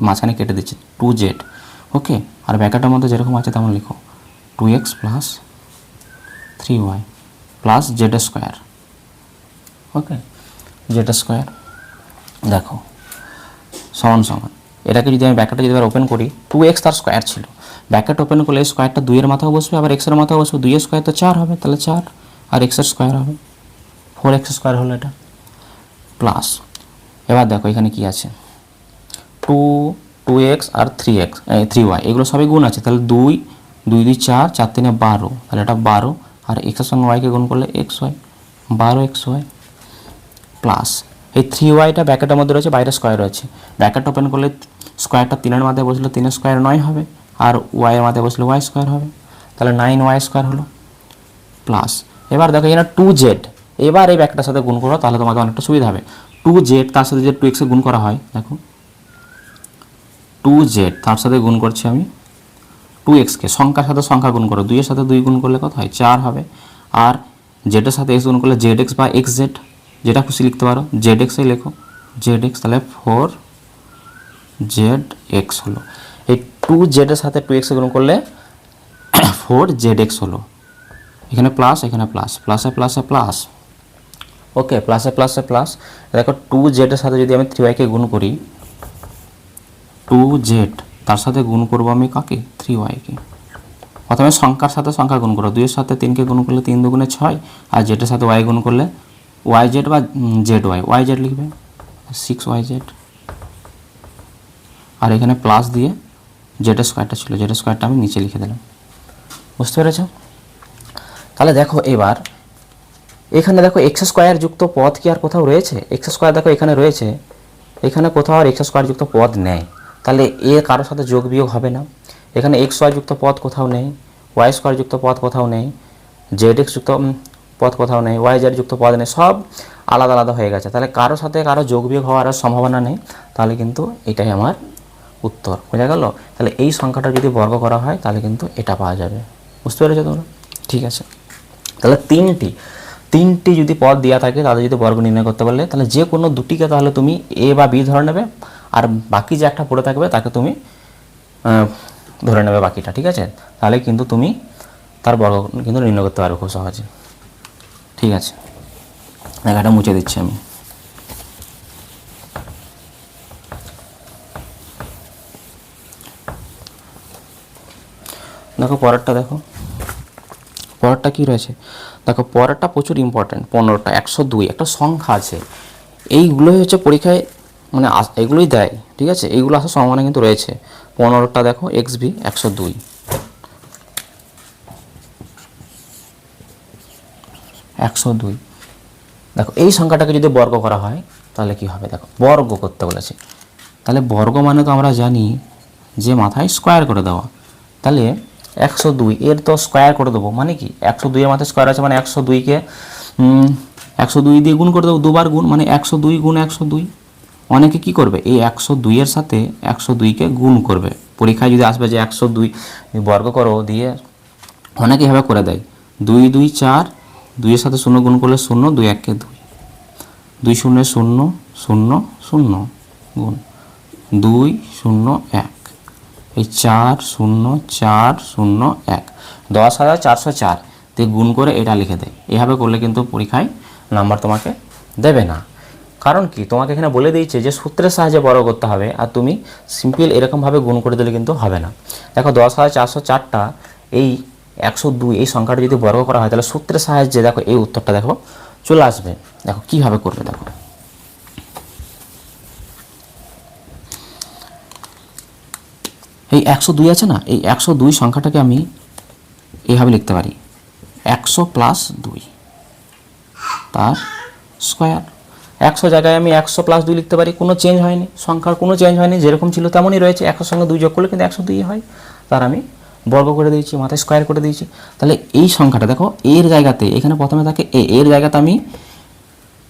মাঝখানে কেটে দিচ্ছি 2z, ওকে। আর ব্র্যাকেটের মধ্যে যেরকম আছে তেমন লিখো 2x plus 3y plus z square, okay, z square. দেখো সমান সমান, এটাকে যদি আমি ব্র্যাকেটটা যদি ওপেন করি 2x তার স্কোয়ার ছিল, ব্র্যাকেট ওপেন করলে স্কোয়ারটা 2 এর মাথাও বসবে, আবার x এর মাথাও বসবে, 2 এর স্কোয়ার তো 4 হবে, তাহলে 4 আর x এর স্কোয়ার হবে 4x স্কোয়ার হলো এটা, প্লাস এবার দেখো এখানে কি আছে 2x আর 3y এগুলো সবই গুণ আছে, তাহলে 2 2 2 4 4 3 12, তাহলে এটা 12 আর x এর সঙ্গে yকে গুণ করলে xy 12xy, প্লাস এই 3yটা ব্র্যাকেটের মধ্যে রয়েছে, বাইরে স্কোয়ার রয়েছে, ব্র্যাকেট ওপেন করলে স্কোয়ারটা 3 এর মাথায় বসলে 3 স্কোয়ার 9 হবে, আর y এর মাথায় বসলে y স্কোয়ার হবে, তাহলে 9y স্কোয়ার হলো, প্লাস এবার দেখো এখানে 2z, এবার এই ব্র্যাকেটের সাথে গুণ করো তাহলে তোমাদের অনেকটা সুবিধা হবে। 2z তার সাথে যে 2x এ গুণ করা হয়, দেখো 2z তার সাথে গুণ করছি আমি 2x কে, সংখ্যার সাথে সংখ্যা গুণ করো, 2 এর সাথে 2 গুণ করলে কত হয় 4 হবে, আর z এর সাথে x গুণ করলে zx বা xz, যেটা খুশি লিখতে পারো, zx এই লেখো zx, তাহলে 4zx হলো। এই 2z এর সাথে 2x গুণ করলে 4zx হলো, এখানে প্লাস এখানে প্লাস, প্লাসে প্লাসে প্লাস, ওকে, প্লাসে প্লাসে প্লাস। দেখো 2z এর সাথে যদি আমি 3y কে গুণ করি, 2z তার সাথে গুণ করবো আমি কাকে 3y কে, প্রথমে সংখ্যার সাথে সংখ্যা গুণ করো, 2 এর সাথে 3 কে গুণ করলে 3 দুগুণে 6, আর z এর সাথে y গুণ করলে yz বা zy, yz লিখবে 6yz, আর এখানে প্লাস দিয়ে জেড স্কোয়ারটা ছিল, জেড স্কোয়ারটা আমি নিচে লিখে দিলাম, বুঝতে পেরেছো? তাহলে দেখো এবার এখানে দেখো এক্স স্কোয়ার যুক্ত পদ কি আর কোথাও রয়েছে? এক্স স্কোয়ার দেখো এখানে রয়েছে, এখানে কোথাও আর এক্স স্কোয়ার যুক্ত পদ নেই, তাহলে এ কারোর সাথে যোগ বিয়োগ হবে না। এখানে এক্স ওয়াই যুক্ত পদ কোথাও নেই, ওয়াই স্কোয়ার যুক্ত পদ কোথাও নেই, জেড এক্স যুক্ত পদ কোথাও নেই, ওয়াই জেড যুক্ত পদ নেই, সব আলাদা আলাদা হয়ে গেছে, তাহলে কারোর সাথে কারো যোগ বিয়োগ হওয়ার আর সম্ভাবনা নেই, তাহলে কিন্তু এটাই আমার উত্তর, বোঝা গেল? তাহলে এই সংখ্যাটা যদি বর্গ করা হয় তাহলে কিন্তু এটা পাওয়া যাবে, বুঝতে পেরেছো তোমরা? ঠিক আছে, তাহলে তিনটি যদি পদ দেওয়া থাকে তাদের যদি বর্গ নির্ণয় করতে পারলে তাহলে যে কোনো দুটিকে তাহলে তুমি এ বা বি ধরে নেবে, আর বাকি যে একটা পড়ে থাকবে তাকে তুমি ধরে নেবে বাকিটা, ঠিক আছে? তাহলে কিন্তু তুমি তার বর্গ কিন্তু নির্ণয় করতে পারবে খুব সহজে, ঠিক আছে? জায়গাটা মুছে দিচ্ছি আমি। দেখো পরেরটা, দেখো পরেরটা কী রয়েছে, দেখো পরেরটা প্রচুর ইম্পর্ট্যান্ট, 15টা 102 একটা সংখ্যা আছে, এইগুলোই হচ্ছে পরীক্ষায় মানে এগুলোই দেয়, ঠিক আছে? এইগুলো আসার সম্ভাবনা কিন্তু রয়েছে। 15টা দেখো XB 102, 102, দেখো এই সংখ্যাটাকে যদি বর্গ করা হয় তাহলে কি হবে, দেখো বর্গ করতে বলেছে, তাহলে বর্গ মানে তো আমরা জানি যে মাথায় স্কোয়ার করে দেওয়া, তাহলে 102 এর তো স্কোয়ার করে দেবো, মানে কি 102 এর মাথায় স্কোয়ার আছে মানে 102কে 102 দিয়ে গুণ করে দেবো, দুবার গুণ মানে 102 গুণ 102। অনেকে কি করবে এই 102 এর সাথে 102কে গুণ করবে, পরীক্ষায় যদি আসবে যে 102 বর্গ করো দিয়ে, অনেকে এভাবে করে দেয় 2 2 4, 2 এর সাথে 0 গুণ করলে 0, 2 1 কে 2, 2 0 0 0 0 গুণ 2 0 1, এই 4 0 4 0 1, 10,404 দিয়ে গুণ করে এটা লিখে দেয়। এভাবে করলে কিন্তু পরীক্ষায় নাম্বার তোমাকে দেবে না, কারণ কি তোমাকে এখানে বলে দিয়েছে যে সূত্রের সাহায্যে বড় করতে হবে, আর তুমি সিম্পল এরকমভাবে গুণ করে দিলে কিন্তু হবে না। দেখো 10,404টা এই 102 এই সংখ্যাটা যদি বর্গ করা হয় তাহলে সূত্রের সাহায্যে দেখো এই উত্তরটা দেখো চলে আসবে। দেখো কীভাবে করবে, দেখো এই 102 আছে না, এই 102 সংখ্যাটাকে আমি এইভাবে লিখতে পারি 100 প্লাস 2 তার স্কোয়ার। 100 জায়গায় আমি 100 প্লাস 2 লিখতে পারি, কোনো চেঞ্জ হয়নি, সংখ্যার কোনো চেঞ্জ হয়নি, যেরকম ছিল তেমনই রয়েছে, 100 সঙ্গে 2 যোগ করলে কিন্তু 102 হয়, তার আমি বর্গ করে দিয়েছি, মাথায় স্কোয়ার করে দিয়েছি। তাহলে এই সংখ্যাটা দেখো এর জায়গাতে এখানে প্রথমে থাকে এর জায়গাতে আমি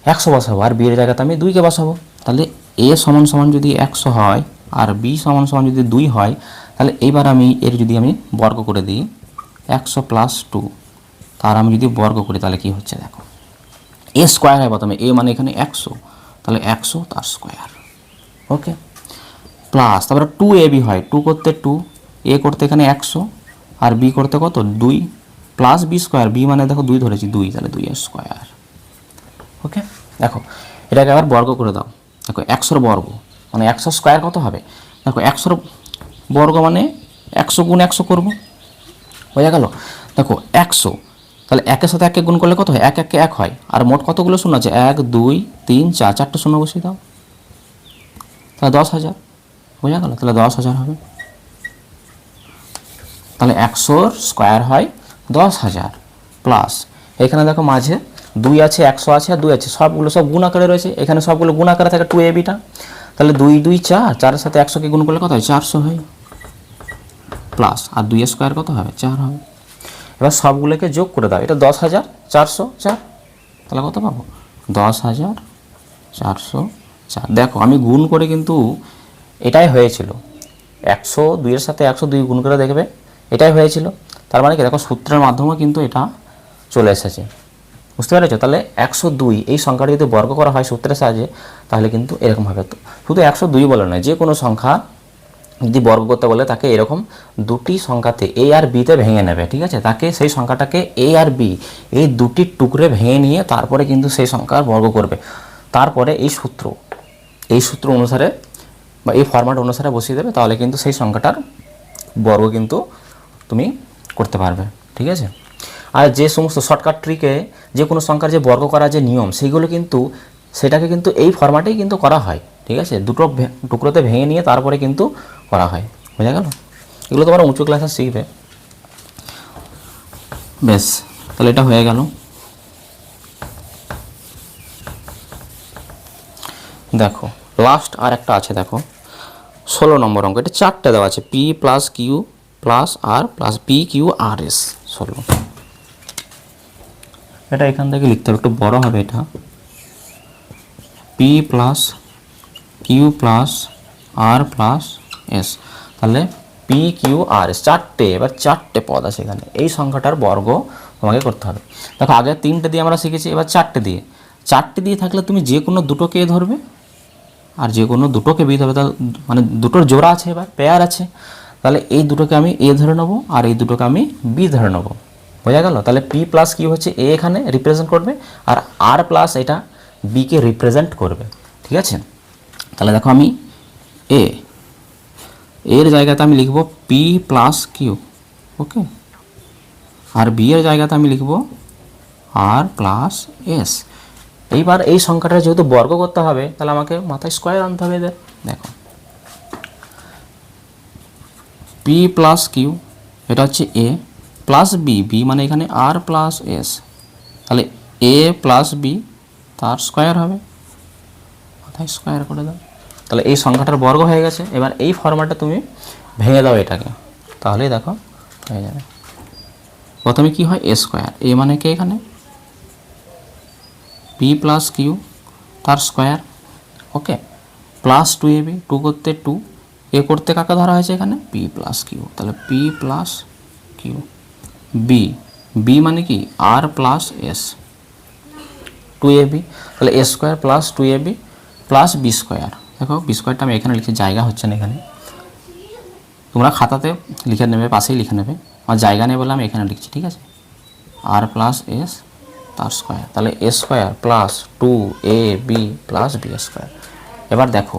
100 বসাবো, আর বি এর জায়গাতে আমি 2কে বসাবো, তাহলে এ সমান সমান যদি 100 হয় আর বি সমান সমান যদি 2 হয়, তাহলে এইবার আমি এর যদি আমি বর্গ করে দিই 100 প্লাস 2, তার আমি যদি বর্গ করি তাহলে কি হচ্ছে দেখো, এ স্কোয়ার হয় প্রথমে, এ মানে এখানে 100, তাহলে 100 তার স্কোয়ার। ওকে, প্লাস তারপরে 2ab হয়, 2 করতে 2, এ করতে এখানে 100 আর বি করতে কত 2, প্লাস বি স্কোয়ার, বি মানে দেখো 2 ধরেছি 2, তাহলে 2 এর স্কোয়ার। ওকে, দেখো এটাকে আবার বর্গ করে দাও, দেখো 100 বর্গ মানে 100 স্কোয়ার কত হবে, দেখো 100 বর্গ মানে 100 গুণ 100 করবো, বোঝা গেল। দেখো 100, তাহলে একের সাথে একে গুণ করলে কত হয়, এক একে এক হয়, আর মোট কতগুলো শূন্য আছে 1 2 3 4, 4টে শূন্য বসিয়ে দাও, তাহলে 10,000, বোঝা গেল, তাহলে 10,000 হবে। তাহলে 100 স্কোয়ার হয় 10,000, প্লাস এখানে দেখো মাঝে 2 আছে 100 আছে আর 2 আছে, সবগুলো সব গুণ আকারে রয়েছে, এখানে সবগুলো গুণ আকারে থাকে 2abটা, তাহলে 2 2 4, 4-এর সাথে 100কে গুণ করলে কত হয় 400 হয়, প্লাস আর 2 স্কোয়ার কত হবে 4 হবে। এবার সবগুলোকে যোগ করে দাও, এটা 10,404, তাহলে কত পাবো 10,404। দেখো আমি গুণ করে কিন্তু এটাই হয়েছিল, 100 2-এর সাথে 102 গুণ করে দেখবে এটাই হয়েছিল, তার মানে কি দেখো সূত্রের মাধ্যমে কিন্তু এটা চলে এসেছে, বুঝতে পেরেছো। তাহলে 102 এই সংখ্যাটা যদি বর্গ করা হয় সূত্রের সাহায্যে তাহলে কিন্তু এরকম হবে। তো শুধু 102 বলে নয়, যে কোনো সংখ্যা যদি বর্গ করতে বলে তাকে এরকম দুটি সংখ্যাতে এ আর বিতে ভেঙে নেবে, ঠিক আছে, তাকে সেই সংখ্যাটাকে এ আর বি এই দুটি টুকরে ভেঙে নিয়ে তারপরে কিন্তু সেই সংখ্যার বর্গ করবে, তারপরে এই সূত্র অনুসারে বা এই ফরম্যাট অনুসারে বসিয়ে দেবে, তাহলে কিন্তু সেই সংখ্যাটার বর্গ কিন্তু তুমি করতে পারবে, ঠিক আছে। আর যে সমস্ত শর্টকাট ট্রিকে যে কোনো সংখ্যার যে বর্গ করার যে নিয়ম সেইগুলো কিন্তু সেটাকে কিন্তু এই ফরম্যাটেই কিন্তু করা হয়, ঠিক আছে, দুটো টুকরোতে ভেঙে নিয়ে তারপরে কিন্তু করা হয়, বোঝা গেল। এগুলো তোমরা উঁচু ক্লাসে শিখবে। বেশ, তাহলে এটা হয়ে গেল। দেখো লাস্ট আর একটা আছে, দেখো 16 নম্বর অঙ্ক, এটা 4টে দেওয়া আছে, P plus Q plus r plus P Q R S 16। এটা এখান থেকে লিখতে হবে, একটু বড় হবে এটা, P plus Q plus r plus S, তাহলে পি কিউ আর এস 4টে, এবার 4টে পদ আছে এখানে, এই সংখ্যাটার বর্গ তোমাকে করতে হবে। দেখো আগে 3টে দিয়ে আমরা শিখেছি, এবার 4টে দিয়ে থাকলে তুমি যে কোনো দুটোকে ধরবে আর যে কোনো দুটোকে বি ধরবে, তাহলে মানে দুটোর জোড়া আছে, এবার পেয়ার আছে, তাহলে এই দুটোকে আমি এ ধরে নেবো আর এই দুটোকে আমি বি ধরে নেবো, বোঝা গেল। তাহলে পি প্লাস কিউ হচ্ছে এ এখানে রিপ্রেজেন্ট করবে আর আর প্লাস এটা বিকে রিপ্রেজেন্ট করবে, ঠিক আছে। তাহলে দেখো আমি এর জায়গাতে আমি লিখব পি প্লাস কিউ, ওকে, আর বি এর জায়গাতে আমি লিখব আর প্লাস এস। এইবার এই সংখ্যাটা যেহেতু বর্গ করতে হবে তাহলে আমাকে মাথায় স্কোয়ার আনতে হবে এদের। দেখো পি প্লাস কিউ এটা হচ্ছে এ প্লাস বি, বি মানে এখানে আর প্লাস এস, তাহলে এ প্লাস বি তার স্কোয়ার হবে, মাথায় স্কোয়ার করে দাও, তাহলে এই সংখ্যাটার বর্গ হয়ে গেছে। এবার এই ফরম্যাটে তুমি ভেঙে দাও এটাকে, তাহলেই দেখো হয়ে যাবে। প্রথমে কি হয় এ স্কোয়ার, এ মানে কি এখানে পি প্লাস কিউ তার স্কোয়ার, ওকে, প্লাস 2ab, 2 করতে 2, এ করতে কাকে ধরা হয়েছে এখানে পি প্লাস কিউ, তাহলে পি প্লাস কিউ, বি মানে কি আর প্লাস এস 2ab, তাহলে a square plus 2ab plus B square. দেখো বি স্কোয়ারটা আমি এখানে লিখছি, জায়গা হচ্ছে না এখানে, তোমরা খাতাতে লিখে নেবে, পাশেই লিখে নেবে, আর জায়গা নেই বলে আমি এখানে লিখছি, ঠিক আছে, আর প্লাস এস তার স্কোয়ার, তাহলে a square plus 2ab plus B square. এবার দেখো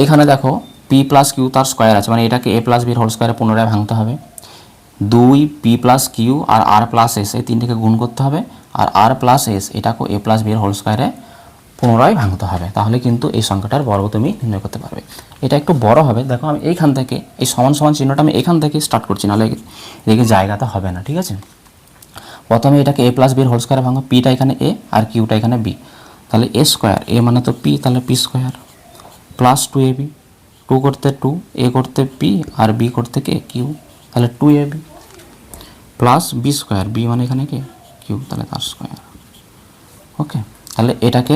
এইখানে দেখো পি প্লাস কিউ তার স্কোয়ার আছে, মানে এটাকে এ প্লাস বির হোল স্কোয়ারে পুনরায় ভাঙতে হবে, 2 পি প্লাস কিউ আর আর প্লাস এস এই তিনটাকে গুণ করতে হবে, আর আর প্লাস এস এটাকে এ প্লাস বির হোল স্কোয়ারে পুনরায় ভাঙতে হবে, তাহলে কিন্তু এই সংখ্যাটার বর্গ তুমি নির্ণয় করতে পারবে। এটা একটু বড় হবে, দেখো আমি এইখান থেকে এই সমান সমান চিহ্নটা আমি এখান থেকে স্টার্ট করছি, নাহলে এদিকে জায়গাটা হবে না, ঠিক আছে। প্রথমে এটাকে এ প্লাস বির হোল স্কোয়ারে ভাঙো, পিটা এখানে এ আর কিউটা এখানে বি, তাহলে এ স্কোয়ার, এ মানে তো পি, তাহলে পি স্কোয়ার প্লাস 2ab, 2 করতে 2, এ করতে পি আর বি করতে কে কিউ, তাহলে 2ab plus B square, B মানে এখানে কে কিউ, তাহলে তার স্কোয়ার, ওকে। তাহলে এটাকে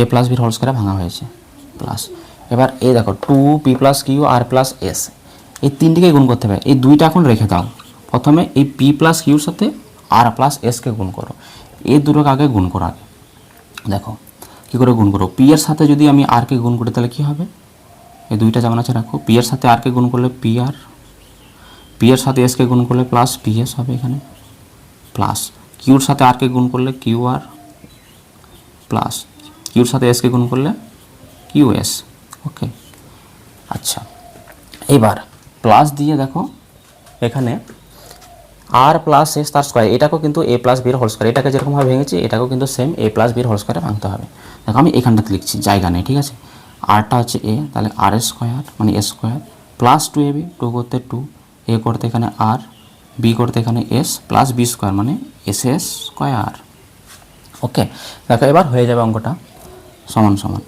এ প্লাস বির হোল স্কোয়ারে ভাঙা হয়েছে, প্লাস এবার এই দেখো 2p+q r প্লাস s, এই তিনটিকে গুণ করতে হবে। এই দুইটা এখন রেখে দাও, প্রথমে এই p প্লাস কিউর সাথে r প্লাস এসকে গুণ করো, এই দুটোকে আগে গুণ করো। আগে দেখো কী করে গুণ করো, p এর সাথে যদি আমি r কে গুণ করি তাহলে কী হবে, এই দুইটা যেমন আছে রাখো, p এর সাথে r কে গুণ করলে pr, p এর সাথে s কে গুণ করলে প্লাস ps হবে এখানে, প্লাস কিউর সাথে r কে গুণ করলে qr, প্লাস কিউর সাথে s কে গুণ করলে qs। ওকে, আচ্ছা এবার প্লাস দিয়ে দেখো এখানে আর প্লাস এস তার স্কোয়ার, এটাকেও কিন্তু এ প্লাস বির হোল স্কোয়ার, এটাকে যেরকমভাবে ভেঙেছি এটাকেও কিন্তু সেম এ প্লাস বির হোল স্কোয়ারে ভাঙতে হবে। দেখো আমি এখানটাতে লিখছি, জায়গা নেই, ঠিক আছে। আরটা হচ্ছে এ, তাহলে আর এস স্কোয়ার মানে এ স্কোয়ার প্লাস 2ab, 2 করতে 2, এ করতে এখানে আর, বি করতে এখানে এস, প্লাস বি স্কোয়ার মানে এস এস স্কোয়ার। ওকে, দেখো এবার হয়ে যাবে অঙ্কটা সমান সমান,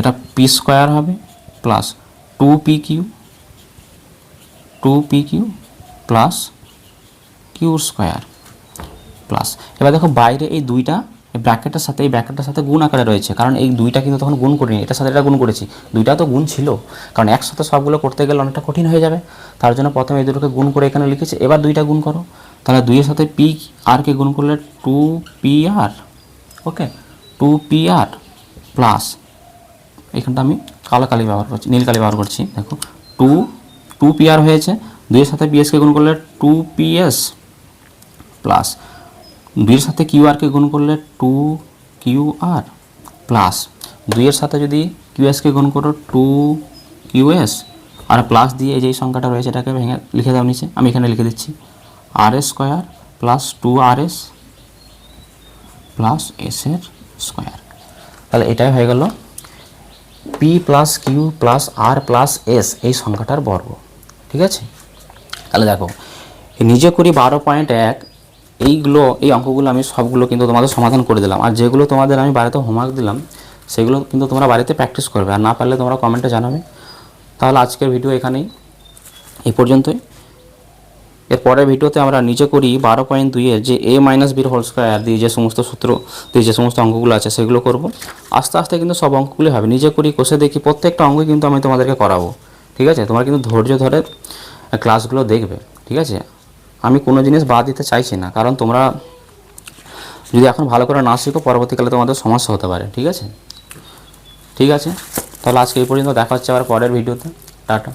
এটা পি স্কোয়ার হবে plus 2pq plus Q square plus, এবার দেখো বাইরে এই দুইটা এই ব্র্যাকেটের সাথে এই ব্র্যাকেটের সাথে গুণ আকারে রয়েছে, কারণ এই দুইটা কিন্তু তখন গুণ করিনি, এটার সাথে এটা গুণ করেছি, দুইটা তো গুণ ছিল, কারণ একসাথে সবগুলো করতে গেলে অনেকটা কঠিন হয়ে যাবে, তার জন্য প্রথমে এই দুটোকে গুণ করে এখানে লিখেছি। এবার দুইটা গুণ করো, তাহলে দুইয়ের সাথে পি আরকে গুণ করলে 2pr, ওকে 2pr প্লাস এখানটা আমি কালো কালি ব্যবহার করছি, নীল কালি ব্যবহার করছি, দেখো 2pr হয়েছে, দুইয়ের সাথে পিএসকে গুণ করলে 2ps প্লাস দুইয়ের সাথে কিউআরকে গুণ করলে 2qr প্লাস দুইয়ের সাথে যদি কিউএসকে গুণ করো 2qs আর প্লাস দিয়ে এই যে সংখ্যাটা রয়েছে এটাকে ভেঙে লিখে দাও নিচে, আমি এখানে লিখে দিচ্ছি আর s square plus 2rs plus s এর স্কোয়ার। তাহলে এটাই হয়ে গেল p plus Q plus r plus s এই সংখ্যাটার বর্গ, ঠিক আছে। তাহলে দেখো নিজে করি 12.1 এইগুলো এই অঙ্কগুলো আমি সবগুলো কিন্তু তোমাদের সমাধান করে দিলাম, আর যেগুলো তোমাদের আমি বাড়িতে হোমওয়ার্ক দিলাম সেগুলো কিন্তু তোমরা বাড়িতে প্র্যাকটিস করবে, আর না পারলে তোমরা কমেন্টে জানাবে। তাহলে আজকের ভিডিও এখানেই এই পর্যন্তই, এর পরের ভিডিওতে আমরা নিজে করি 12.2 যে a মাইনাস বির হোল স্কোয়ার দিয়ে যে সমস্ত সূত্র দিয়ে যে সমস্ত অঙ্কগুলো আছে সেগুলো করব। আস্তে আস্তে কিন্তু সব অঙ্কগুলি হবে, নিজে করি কষে দেখি প্রত্যেকটা অঙ্কই কিন্তু আমি তোমাদেরকে করাবো, ঠিক আছে। তোমরা কিন্তু ধৈর্য ধরে ক্লাসগুলো দেখবে, ঠিক আছে। আমি কোনো জিনিস বাদ দিতে চাইছি না, কারণ তোমরা যদি এখন ভালো করে না শিখো পরবর্তীকালে তোমাদের সমস্যা হতে পারে, ঠিক আছে। ঠিক আছে, তাহলে আজকে এই পর্যন্ত, দেখা হচ্ছে আবার পরের ভিডিওতে, টাটা।